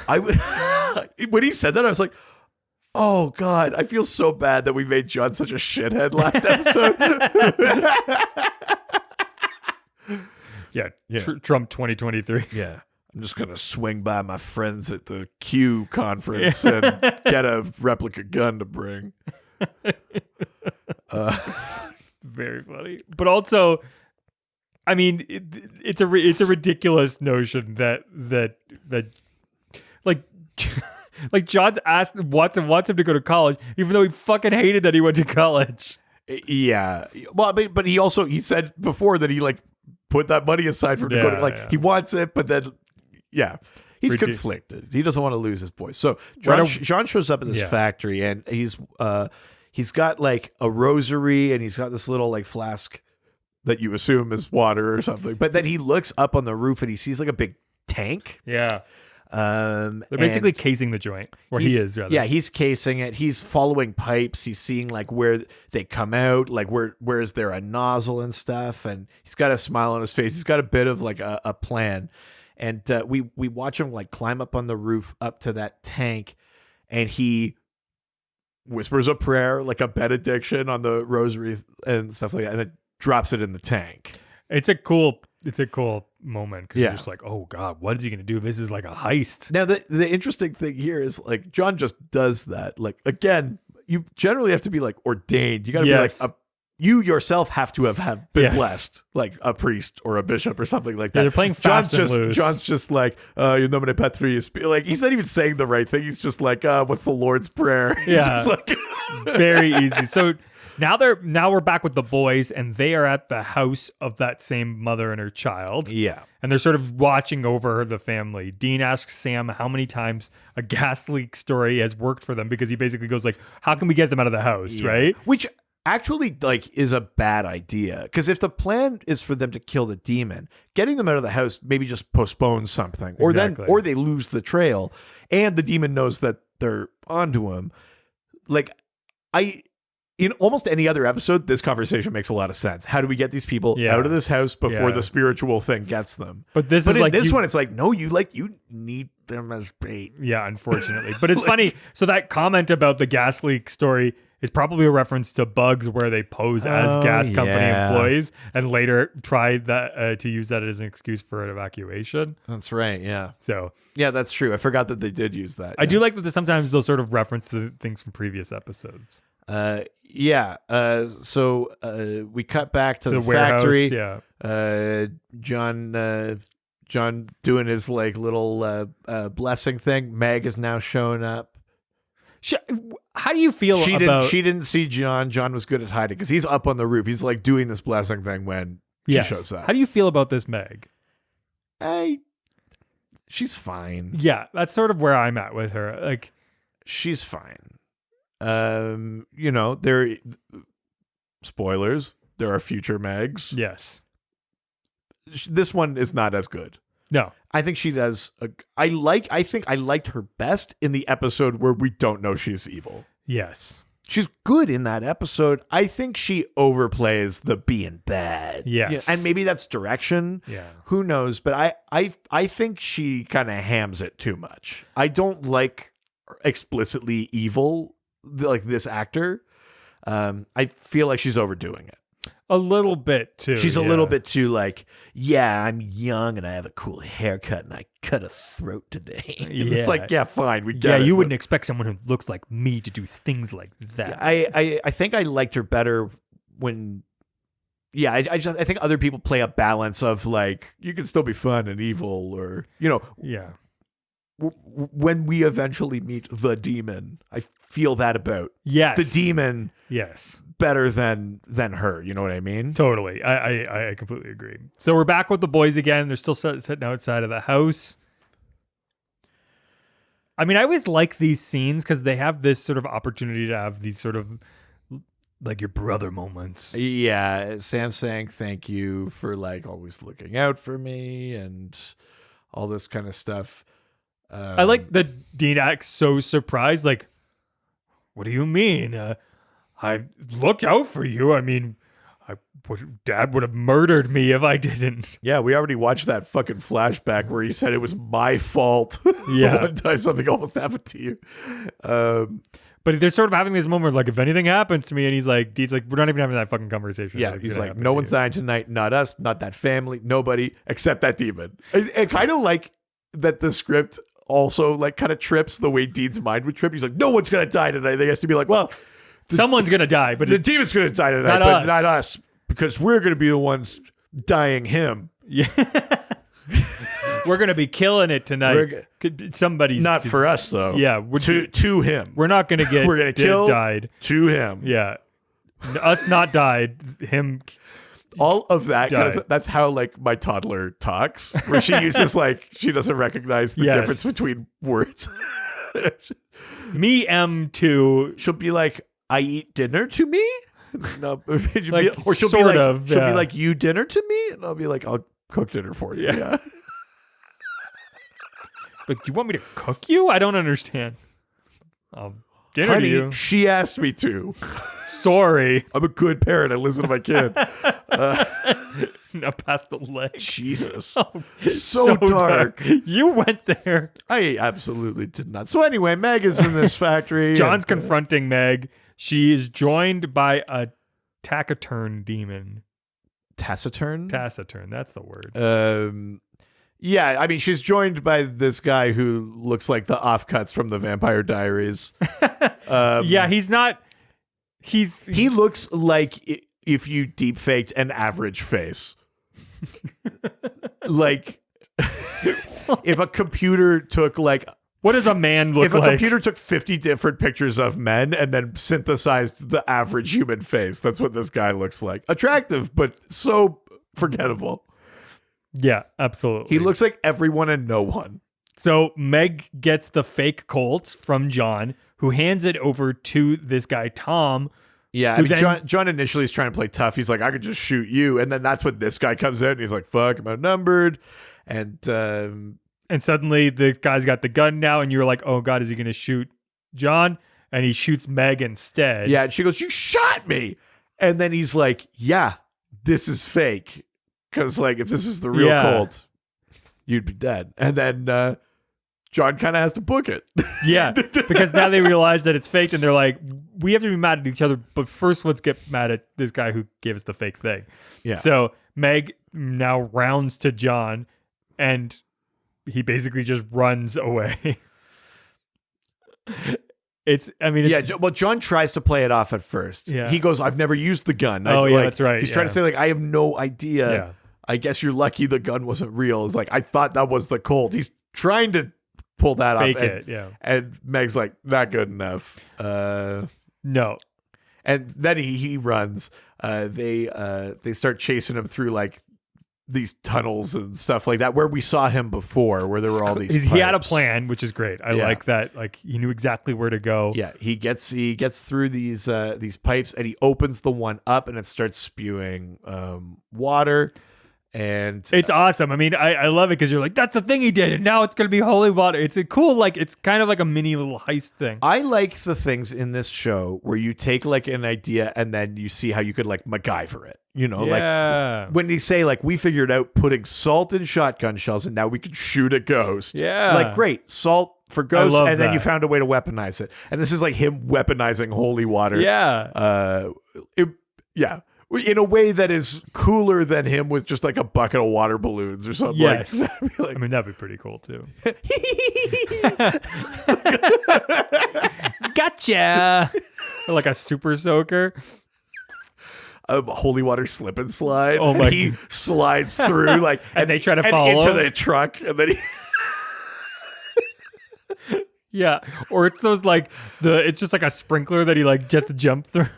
when he said that, I was like, oh God, I feel so bad that we made John such a shithead last episode. Trump 2023. Yeah. I'm just going to swing by my friends at the Q conference and get a replica gun to bring. Very funny. But also, I mean, it's a ridiculous notion that like John wants him to go to college, even though he fucking hated that he went to college. Yeah. Well, but he said before that he like put that money aside for him to go to he wants it, but then he's conflicted. He doesn't want to lose his boys. So John shows up in this factory and he's got like a rosary and he's got this little like flask that you assume is water or something. But then he looks up on the roof and he sees like a big tank. Yeah. They're basically casing the joint where he is. Rather. Yeah, he's casing it. He's following pipes. He's seeing like where they come out, like where is there a nozzle and stuff. And he's got a smile on his face. He's got a bit of like a plan. And we watch him like climb up on the roof up to that tank, and he whispers a prayer, like a benediction on the rosary and stuff like that, and then drops it in the tank. It's a cool moment because you're just like, oh God, what is he gonna do? This is like a heist. Now the interesting thing here is like John just does that. Like again, you generally have to be like ordained. You got to be like you yourself have to have been blessed, like a priest or a bishop or something like that. Yeah, they're playing fast and loose. John's just like, in nomine patris. Like he's not even saying the right thing. He's just like, what's the Lord's Prayer? He's just like very easy. So now we're back with the boys, and they are at the house of that same mother and her child. Yeah. And they're sort of watching over the family. Dean asks Sam how many times a gas leak story has worked for them, because he basically goes like, how can we get them out of the house, right? Which actually like is a bad idea, because if the plan is for them to kill the demon, getting them out of the house maybe just postpones something, or they lose the trail and the demon knows that they're onto him. Like in almost any other episode, this conversation makes a lot of sense. How do we get these people out of this house before the spiritual thing gets them? But this but is in this one, it's like, no, you need them as bait. Yeah, unfortunately. But it's funny. So that comment about the gas leak story is probably a reference to Bugs, where they pose as gas company employees and later try that to use that as an excuse for an evacuation. That's right. Yeah. So yeah, that's true. I forgot that they did use that. I do like that sometimes they'll sort of reference to things from previous episodes. So we cut back to the warehouse, factory. Yeah. John doing his like little blessing thing. Meg is now showing up. How do you feel about... She didn't see John. John was good at hiding because he's up on the roof. He's like doing this blessing thing when she shows up. How do you feel about this Meg? She's fine. Yeah, that's sort of where I'm at with her. Like, she's fine. There spoilers, there are future Megs. Yes. This one is not as good. No. I think she does I think I liked her best in the episode where we don't know she's evil. Yes. She's good in that episode. I think she overplays the being bad. Yes. Yeah, and maybe that's direction. Yeah. Who knows? But I think she kind of hams it too much. I don't like explicitly evil like this actor. I feel like she's overdoing it. A little bit too. She's a little bit too like, yeah, I'm young and I have a cool haircut and I cut a throat today. It's like, yeah, fine, we get it. Yeah, you wouldn't expect someone who looks like me to do things like that. I think I liked her better when, I think other people play a balance of like, you can still be fun and evil, or when we eventually meet the demon, I feel that about the demon. Yes. Better than her, you know what I mean? Totally. I completely agree. So we're back with the boys again. They're still sitting outside of the house. I mean, I always like these scenes because they have this sort of opportunity to have these sort of like your brother moments. Yeah, Sam saying thank you for like always looking out for me and all this kind of stuff. I like that Dean acts so surprised, like, what do you mean? I looked out for you. I mean, Dad would have murdered me if I didn't. Yeah, we already watched that fucking flashback where he said it was my fault. Yeah. One time something almost happened to you. But they're sort of having this moment like, if anything happens to me, and Dean's like, we're not even having that fucking conversation. Yeah, he's like, no one's dying tonight, not us, not that family, nobody, except that demon. I kind of like that the script also like kind of trips the way Dean's mind would trip. He's like, no one's going to die tonight. They has to be like, well... someone's going to die, but the demon's going to die tonight, but not us, because we're going to be the ones dying him. Yeah. We're going to be killing it tonight. Somebody's not for us though. Yeah, to him. We're not going to get we're going to kill died to him. Yeah. Us not died, him all of that kind of, that's how like my toddler talks, where she uses like she doesn't recognize the difference between words. Me M2. She'll be like, I eat dinner to me? No, like, or she'll sort be like, of, she'll be like, you dinner to me? And I'll be like, I'll cook dinner for you. Yeah. But you want me to cook you? I don't understand. Dinner Honey, to you. She asked me to. Sorry. I'm a good parent. I listen to my kid. Now past the leg. Jesus. Oh, so dark. You went there. I absolutely did not. So anyway, Meg is in this factory. John's confronting Meg. She is joined by a taciturn demon. Taciturn? Taciturn. That's the word. Yeah, I mean, she's joined by this guy who looks like the offcuts from the Vampire Diaries. Yeah, he's not... He looks like if you deep faked an average face. Like, if a computer took like... What does a man look like? If a computer took 50 different pictures of men and then synthesized the average human face, that's what this guy looks like. Attractive, but so forgettable. Yeah, absolutely. He looks like everyone and no one. So Meg gets the fake Colt from John, who hands it over to this guy, Tom. Yeah, I mean, John initially is trying to play tough. He's like, I could just shoot you. And then that's when this guy comes out and he's like, fuck, I'm outnumbered. And suddenly the guy's got the gun now, and you're like, oh God, is he going to shoot John? and he shoots Meg instead. Yeah, and she goes, "You shot me," and then he's like, "Yeah, this is fake, because like if this is the real Colt, you'd be dead." And then John kind of has to book it. Yeah, because now they realize that it's fake, and they're like, we have to be mad at each other, but first let's get mad at this guy who gave us the fake thing. Yeah. So Meg now rounds to John, and he basically just runs away. Well, John tries to play it off at first. Yeah. He goes, "I've never used the gun." That's right. He's trying to say, like, I have no idea. Yeah. I guess you're lucky the gun wasn't real. It's like, I thought that was the Colt. He's trying to pull that Fake off. it, yeah. And Meg's like, not good enough. No. And then he runs. They start chasing him through like these tunnels and stuff like that, where we saw him before, where there were all these he had a pipes. plan, which is great. I like that. Like, he knew exactly where to go. Yeah, he gets through these pipes, and he opens the one up, and it starts spewing water. And It's awesome. I mean, I love it because you're like, that's the thing he did, and now it's going to be holy water. It's a cool, like, it's kind of like a mini little heist thing. I like the things in this show where you take like an idea and then you see how you could like MacGyver it. You know, like when they say like, we figured out putting salt in shotgun shells and now we can shoot a ghost. Yeah. Like, great, salt for ghosts, love and then you that. found a way to weaponize it. And this is like him weaponizing holy water. Yeah. In a way that is cooler than him with just like a bucket of water balloons or something. Yes. Like, I mean, that'd be pretty cool too. Gotcha. Or like a super soaker. a holy water slip and slide. Oh my and he slides through like And they try to follow into him. the truck, and then he Yeah. Or it's those like it's just like a sprinkler that he like just jump through.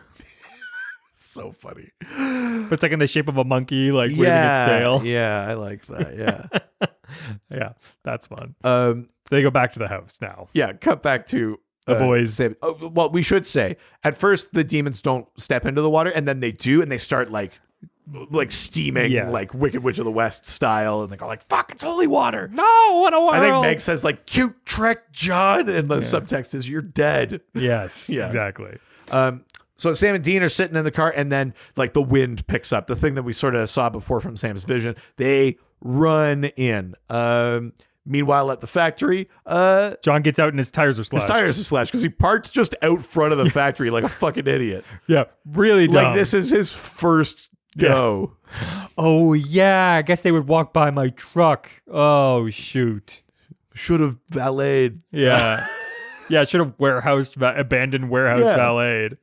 so funny. But it's like in the shape of a monkey, like waving its tail. Yeah, I like that. Yeah. Yeah, that's fun. They go back to the house now. Yeah, cut back to The boys. well, we should say at first the demons don't step into the water, and then they do, and they start like steaming, like Wicked Witch of the West style, and they go like, "Fuck, it's holy water!" No, what a world! I think Meg says like, "Cute trick, John," and the subtext is, "You're dead." Yes, Yeah. exactly. So Sam and Dean are sitting in the car, and then like the wind picks up, the thing that we sort of saw before from Sam's vision. They run in. Meanwhile, at the factory, John gets out and his tires are slashed. his tires are slashed because he parked just out front of the factory like a fucking idiot. Yeah, really dumb. Like this is his first go. Oh yeah, I guess they would walk by my truck. Oh shoot. Should have valeted. Yeah. Yeah, should have abandoned warehouse valeted.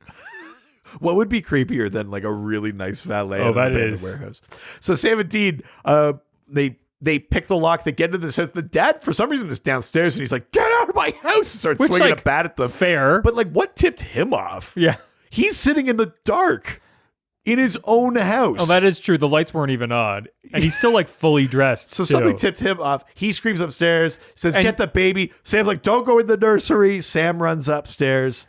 What would be creepier than like a really nice valet Oh, in an that abandoned is. warehouse? So Sam and Dean, they pick the lock. They get into this house. The dad, for some reason, is downstairs, and he's like, "Get out of my house!" And starts Which, swinging like, a bat at them. fair. But like, what tipped him off? Yeah. He's sitting in the dark in his own house. Oh, that is true. The lights weren't even on. And he's still like fully dressed. So too. something tipped him off. He screams upstairs, says, "Get the baby." Sam's like, "Don't go in the nursery." Sam runs upstairs.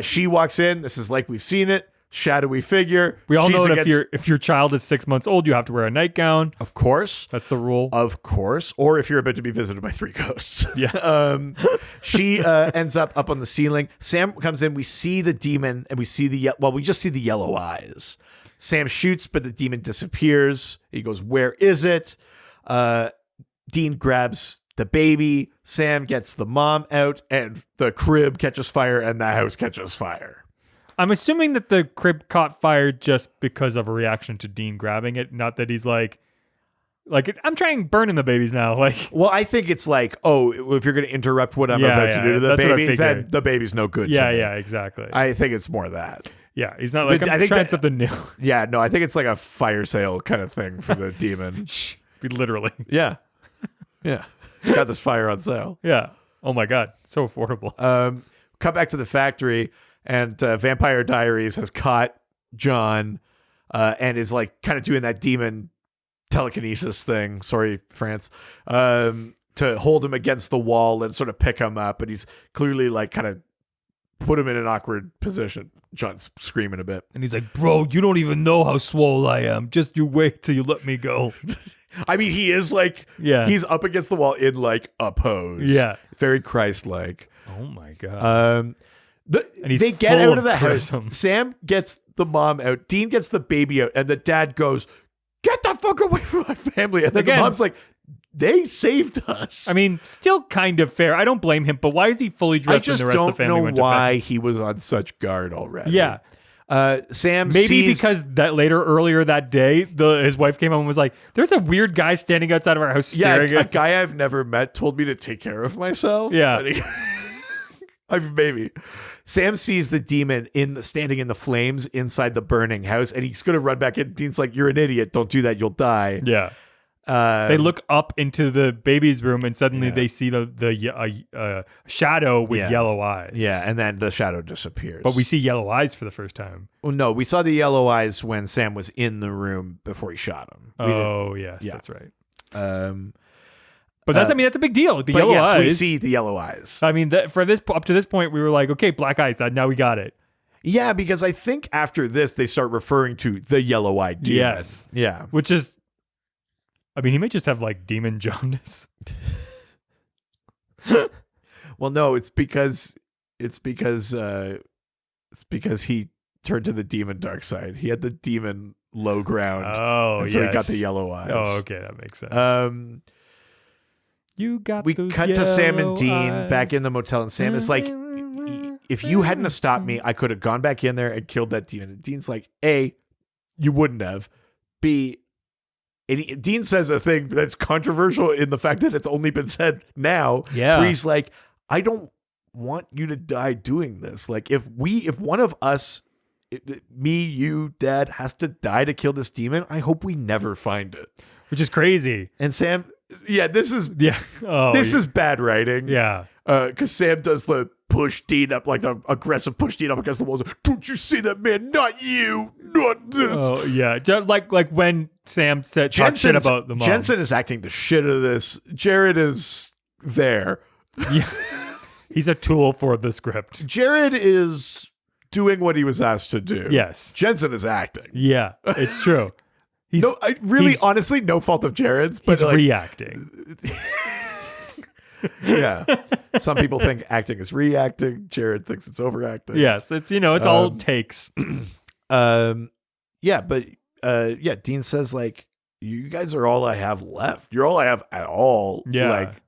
She walks in. This is like we've seen it. Shadowy figure. We all She's know that against- if your child is 6 months old, you have to wear a nightgown. Of course. That's the rule. Of course. Or if you're about to be visited by 3 ghosts. Yeah. She ends up on the ceiling. Sam comes in. We see the demon, and we see we just see the yellow eyes. Sam shoots, but the demon disappears. He goes, "Where is it?" Dean grabs the baby. Sam gets the mom out, and the crib catches fire, and the house catches fire. I'm assuming that the crib caught fire just because of a reaction to Dean grabbing it, not that he's like I'm trying burning the babies now. Like, Well, I think it's like, oh, if you're going to interrupt what I'm Yeah, about to do to the that's what I baby, then figured. the baby's no good. yeah, to me. yeah, exactly. I think it's more that. Yeah, he's not like, I I'm think trying that- something new. Yeah, no, I think it's like a fire sale kind of thing for the demon. Literally. Yeah. Yeah. Got this fire on sale. Yeah. Oh my God. So affordable. Come back to the factory, and Vampire Diaries has caught John and is like kind of doing that demon telekinesis thing. Sorry, France. To hold him against the wall and sort of pick him up. And he's clearly like kind of put him in an awkward position. John's screaming a bit. And he's like, "Bro, you don't even know how swole I am. Just you wait till you let me go." I mean, he is like, Yeah. he's up against the wall in like a pose. Yeah. Very Christ-like. Oh my God. And he's they get full out of the house. charisma. Sam gets the mom out. Dean gets the baby out. And the dad goes, "Get the fuck away from my family." And then Again, the mom's like, "They saved us." I mean, still kind of fair. I don't blame him, but why is he fully I dressed when just the rest of the don't family know went to why bed? he was on such guard already. Yeah. Sam Maybe sees, because earlier that day, his wife came home and was like, "There's a weird guy standing outside of our house staring a at." guy I've never met told me to take care of myself. Yeah. And maybe. Sam sees the demon standing in the flames inside the burning house, and he's going to run back in. Dean's like, "You're an idiot. Don't do that. You'll die." Yeah. They look up into the baby's room, and suddenly they see the shadow with yellow eyes. Yeah, and then the shadow disappears. But we see yellow eyes for the first time. Well, no, we saw the yellow eyes when Sam was in the room before he shot him. Oh, yes, Yeah. that's right. But that's a big deal. The yellow eyes. we see the yellow eyes. I mean, up to this point, we were like, okay, black eyes. Now we got it. Yeah, because I think after this, they start referring to the yellow-eyed demon. Yes. Yeah. Which is, I mean, he may just have like demon jaundice. Well, no, it's because he turned to the demon dark side. He had the demon low ground. Oh, and so he got the yellow eyes. Oh, okay, that makes sense. We cut to Sam and Dean back in the motel, and Sam is like, "If you hadn't have stopped me, I could have gone back in there and killed that demon." And Dean's like, A, you wouldn't have. B, and Dean says a thing that's controversial in the fact that it's only been said now. Yeah. Where he's like, "I don't want you to die doing this. Like, if one of us, me, you, Dad, has to die to kill this demon, I hope we never find it." Which is crazy. And Sam, this is is bad writing. Yeah. Because Sam does the push Dean up, like the aggressive push Dean up against the walls. "Don't you see that, man? Not you. Not this." Oh yeah, just like when Sam said talk shit about the mom. Jensen is acting the shit of this. Jared is there. Yeah. He's a tool for the script. Jared is doing what he was asked to do. Yes. Jensen is acting. Yeah, it's true. He's honestly, no fault of Jared's, but he's reacting. Yeah. Some people think acting is reacting. Jared thinks it's overacting. Yes, it's all takes. Dean says, like, "You guys are all I have left. You're all I have at all." Yeah. Like,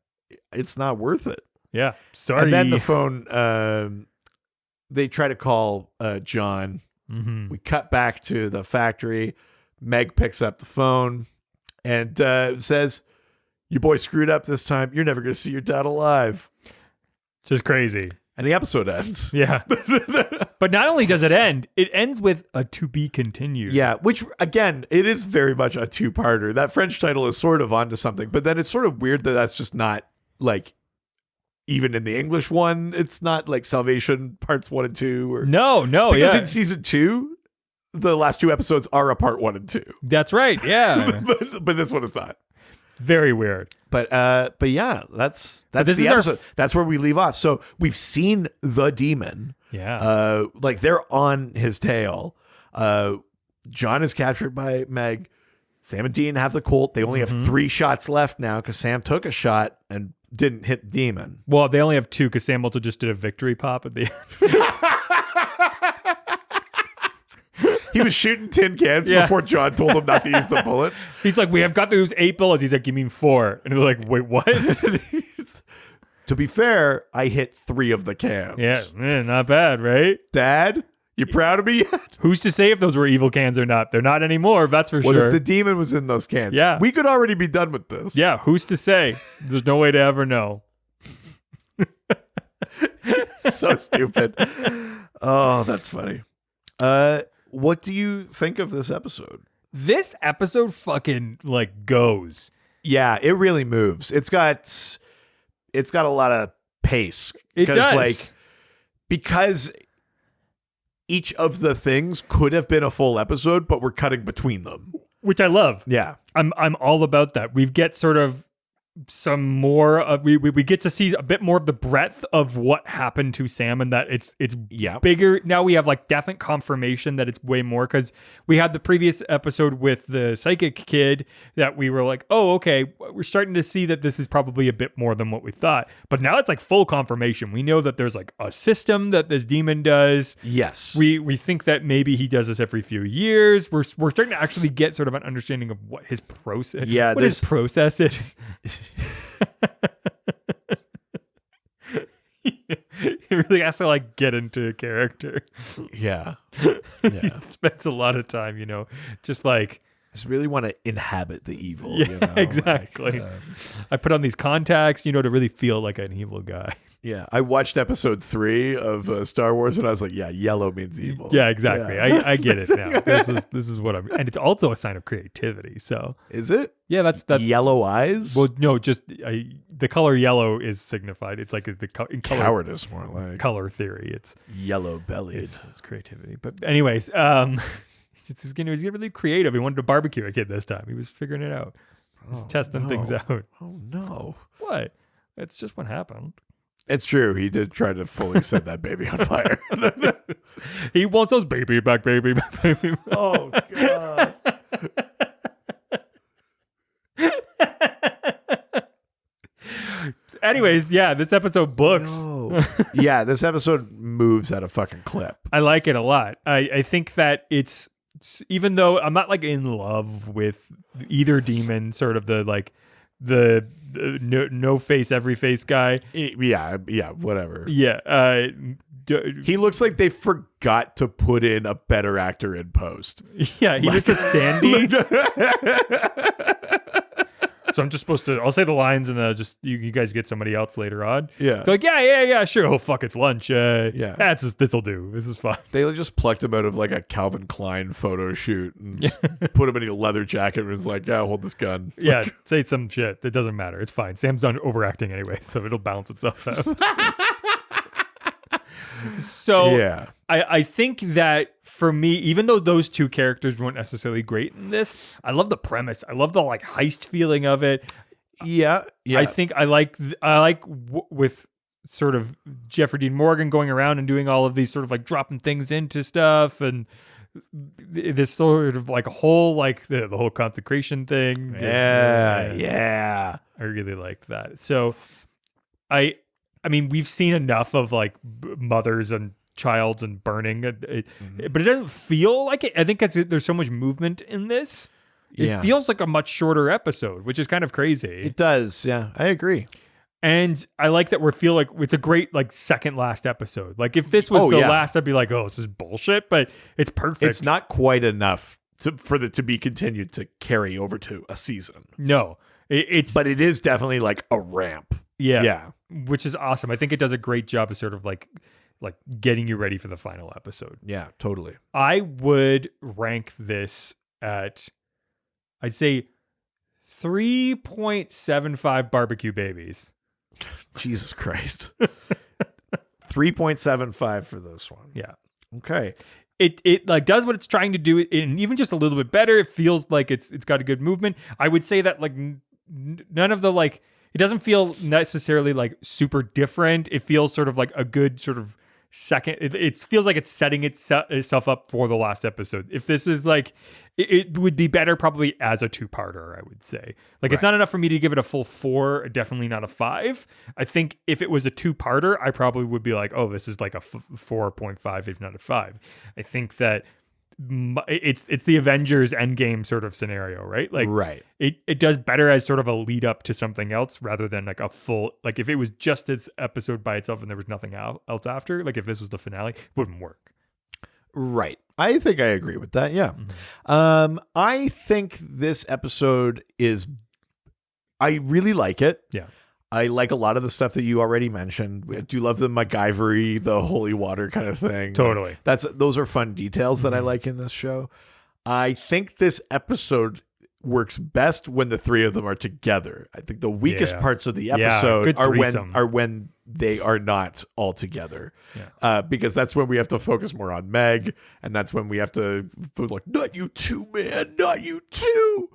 it's not worth it. Yeah. Sorry. And then the phone, they try to call John. Mm-hmm. We cut back to the factory. Meg picks up the phone and says, "Your boy screwed up this time. You're never going to see your dad alive." Just crazy. And the episode ends. Yeah. But not only does it end, it ends with a to be continued. Yeah, which, again, it is very much a two-parter. That French title is sort of onto something, but then it's sort of weird that that's just not, like, even in the English one, it's not like Salvation parts 1 and 2. Or, No, because yeah. in season 2, the last 2 episodes are a part 1 and 2. That's right, yeah. but this one is not. Very weird. But yeah, that's this the is episode. That's where we leave off. So we've seen the demon. Yeah. Like, they're on his tail. John is captured by Meg. Sam and Dean have the Colt. They only have 3 shots left now because Sam took a shot and didn't hit the demon. Well, they only have 2 because Sam also just did a victory pop at the end. He was shooting tin cans before John told him not to use the bullets. He's like, "We have got those 8 bullets." He's like, "You mean 4?" And we're like, "Wait, what?" To be fair, I hit 3 of the cans. Yeah, man, not bad, right? Dad, you proud of me yet? Who's to say if those were evil cans or not? They're not anymore, that's for What sure. if the demon was in those cans? Yeah. We could already be done with this. Yeah, who's to say? There's no way to ever know. So stupid. Oh, that's funny. What do you think of this episode? This episode fucking like goes. Yeah, it really moves. It's got a lot of pace. It does. Like, because each of the things could have been a full episode, but we're cutting between them. Which I love. Yeah. I'm all about that. We get sort of some more of we get to see a bit more of the breadth of what happened to Sam, and that it's bigger now. We have like definite confirmation that it's way more, because we had the previous episode with the psychic kid that we were like, oh, okay, we're starting to see that this is probably a bit more than what we thought, but now it's like full confirmation. We know that there's like a system that this demon does. Yes, we think that maybe he does this every few years. We're starting to actually get sort of an understanding of what his process his process is. He really has to like get into character. Yeah. He spends a lot of time, just like just really want to inhabit the evil. Yeah, exactly. I put on these contacts, to really feel like an evil guy. Yeah, I watched episode 3 of Star Wars, and I was like, "Yeah, yellow means evil." Yeah, exactly. Yeah. I get it now. This is what I'm, and it's also a sign of creativity. So is it? Yeah, that's yellow eyes. Well, no, just the color yellow is signified. It's like the color cowardice, more like color theory. It's yellow bellied. It's creativity. But anyways, he's getting really creative. He wanted to barbecue a kid this time. He was figuring it out. He's testing things out. Oh no! What? It's just what happened. It's true. He did try to fully set that baby on fire. He wants those baby back. Oh, God. Anyways, yeah, this episode books. No. Yeah, this episode moves at a fucking clip. I like it a lot. I think that it's, even though I'm not like in love with either demon, sort of the no face, every face guy. Yeah, whatever. Yeah. He looks like they forgot to put in a better actor in post. Yeah, he was the standee. So I'm just supposed to, I'll say the lines and just you guys get somebody else later on. Yeah. They're like, yeah, sure. Oh, fuck, it's lunch. Yeah. This'll do. This is fine. They just plucked him out of like a Calvin Klein photo shoot and just put him in a leather jacket and was like, yeah, hold this gun. Yeah, say some shit. It doesn't matter. It's fine. Sam's done overacting anyway, so it'll balance itself out. So yeah. I think that for me, even though those two characters weren't necessarily great in this, I love the premise. I love the like heist feeling of it. Yeah. I think I like with sort of Jeffrey Dean Morgan going around and doing all of these sort of like dropping things into stuff, and this sort of like whole like the whole consecration thing. Yeah. I really like that. So I mean, we've seen enough of like mothers and childs and burning, but it doesn't feel like it. I think there's so much movement in this. It feels like a much shorter episode, which is kind of crazy. It does. Yeah, I agree. And I like that we feel like it's a great like second last episode. Like if this was last, I'd be like, oh, this is bullshit, but it's perfect. It's not quite enough for it to be continued to carry over to a season. No, but it is definitely like a ramp. Yeah. Which is awesome. I think it does a great job of sort of like getting you ready for the final episode. Yeah, totally. I would rank this at, I'd say 3.75 barbecue babies. Jesus Christ. 3.75 for this one. Yeah. Okay. It like does what it's trying to do, and even just a little bit better. It feels like it's got a good movement. I would say that like none of the like, it doesn't feel necessarily like super different. It feels sort of like a good sort of second. It feels like it's setting itself up for the last episode. If this is like, it would be better probably as a two-parter, I would say. Like, It's not enough for me to give it a full 4, definitely not a 5. I think if it was a two-parter, I probably would be like, oh, this is like a 4.5, if not a 5. I think that it's the Avengers Endgame sort of scenario, right? Like, right. It does better as sort of a lead up to something else rather than like a full, like if it was just its episode by itself and there was nothing else after, like if this was the finale, it wouldn't work. Right. I think I agree with that. Yeah. Mm-hmm. I think this episode I really like it. Yeah. I like a lot of the stuff that you already mentioned. I do love the MacGyvery, the holy water kind of thing. Totally. Those are fun details that I like in this show. I think this episode works best when the three of them are together. I think the weakest parts of the episode are when they are not all together. Yeah. Because that's when we have to focus more on Meg, and that's when we have to like, not you two, man, not you two.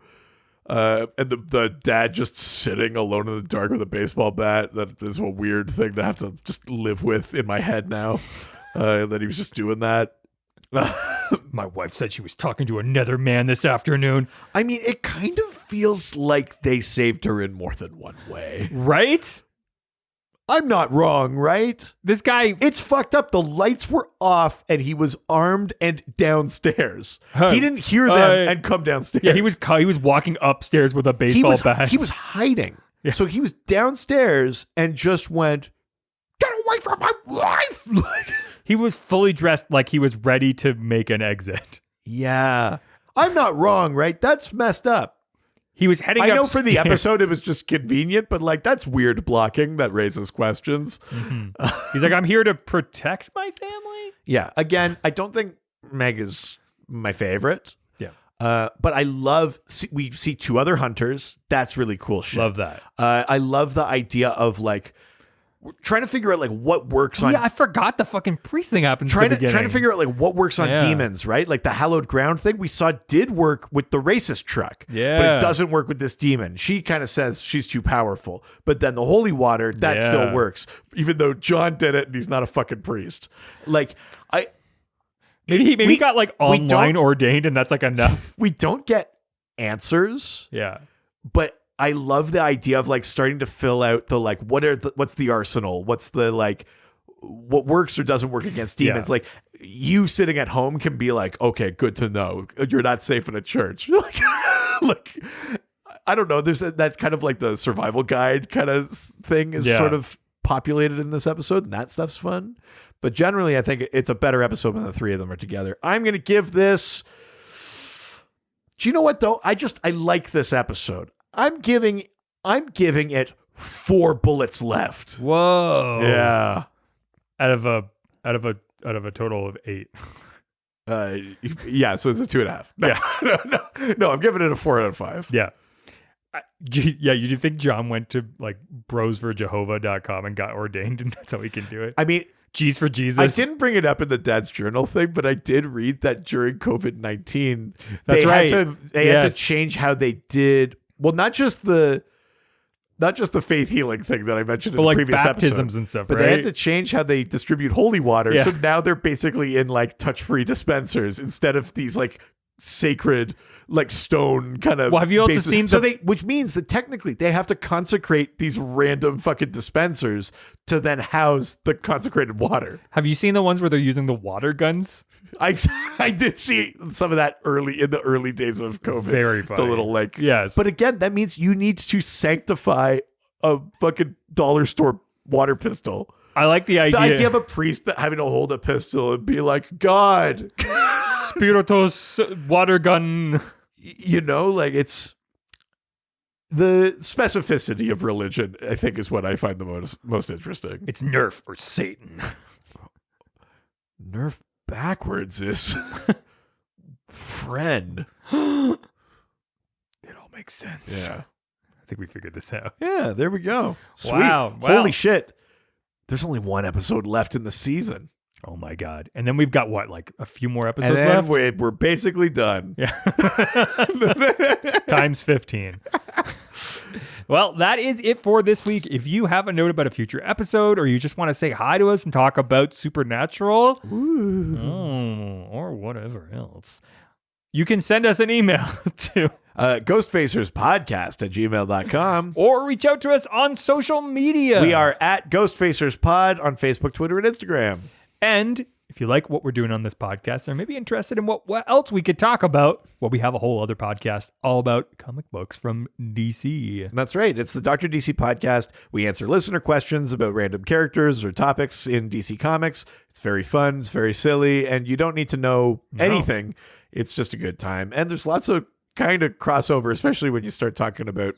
And the dad just sitting alone in the dark with a baseball bat. That is a weird thing to have to just live with in my head now. That he was just doing that. My wife said she was talking to another man this afternoon. I mean, it kind of feels like they saved her in more than one way. Right? I'm not wrong, right? This guy... It's fucked up. The lights were off and he was armed and downstairs. He didn't hear them and come downstairs. Yeah, he was walking upstairs with a baseball bat. He was hiding. Yeah. So he was downstairs and just went, "Get away from my wife!" He was fully dressed like he was ready to make an exit. Yeah. I'm not wrong, right? That's messed up. He was heading I know upstairs. for the episode it was just convenient, but like that's weird blocking that raises questions. Mm-hmm. He's like, I'm here to protect my family. Yeah. Again, I don't think Meg is my favorite. Yeah. But I love, we see two other hunters. That's really cool shit. Love that. I love the idea of like, we're trying to figure out like what works on. Yeah, I forgot the fucking priest thing happened. Trying to figure out like what works on demons, right? Like the hallowed ground thing we saw did work with the racist truck, but it doesn't work with this demon. She kind of says she's too powerful, but then the holy water that still works, even though John did it and he's not a fucking priest. Like maybe he got like online ordained, and that's like enough. We don't get answers. Yeah, but I love the idea of like starting to fill out the like what's the arsenal? What's the like what works or doesn't work against demons? Yeah. Like you sitting at home can be like, okay, good to know. You're not safe in a church. like I don't know. There's that kind of like the survival guide kind of thing is sort of populated in this episode, and that stuff's fun. But generally, I think it's a better episode when the three of them are together. I'm gonna give this. Do you know what though? I like this episode. I'm giving it 4 bullets left. Whoa. Yeah. Out of a total of 8. Yeah, so it's a 2.5. No, I'm giving it a 4 out of 5. Yeah. Yeah, you think John went to like brosforjehovah.com and got ordained and that's how he can do it? I mean, G's for Jesus. I didn't bring it up in the Dad's Journal thing, but I did read that during COVID-19, they had to change how they did. Well, not just the faith healing thing that I mentioned in the like previous baptisms episode, and stuff, but right? they had to change how they distribute holy water. Yeah. So now they're basically in like touch-free dispensers instead of these like sacred like stone kind of. Well, have you also seen which means that technically they have to consecrate these random fucking dispensers to then house the consecrated water. Have you seen the ones where they're using the water guns? I did see some of that in the early days of COVID. Very funny. The little like yes. But again, that means you need to sanctify a fucking dollar store water pistol. I like the idea. The idea of a priest that having to hold a pistol and be like, God, Spiritus water gun. You know, like it's the specificity of religion, I think, is what I find the most interesting. It's Nerf or Satan. Nerf backwards is friend. It all makes sense. Yeah. I think we figured this out. Yeah, there we go. Sweet. Wow. Holy shit. There's only one episode left in the season. Oh my God. And then we've got what, like a few more episodes and then left? We're basically done. Yeah. Times 15. Well, that is it for this week. If you have a note about a future episode or you just want to say hi to us and talk about Supernatural or whatever else, you can send us an email to ghostfacerspodcast@gmail.com or reach out to us on social media. We are at ghostfacerspod on Facebook, Twitter, and Instagram. And if you like what we're doing on this podcast or maybe interested in what else we could talk about, well, we have a whole other podcast all about comic books from DC. That's right. It's the Dr. DC podcast. We answer listener questions about random characters or topics in DC Comics. It's very fun. It's very silly. And you don't need to know anything. It's just a good time. And there's lots of kind of crossover, especially when you start talking about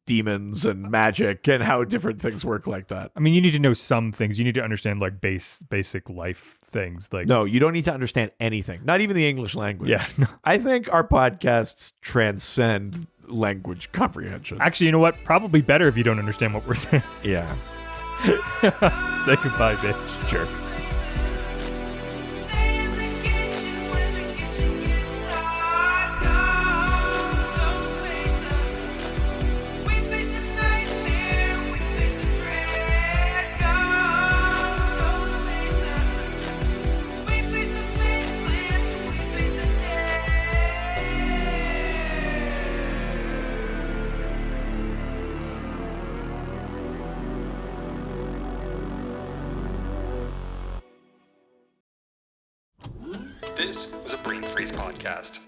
demons and magic and how different things work like that. I mean, you need to know some things. You need to understand like basic life things. Like no, you don't need to understand anything, not even the English language. Yeah, no. I think our podcasts transcend language comprehension. Actually, you know what? Probably better if you don't understand what we're saying. Yeah. Say goodbye, bitch. Jerk. This was a Brain Freeze podcast.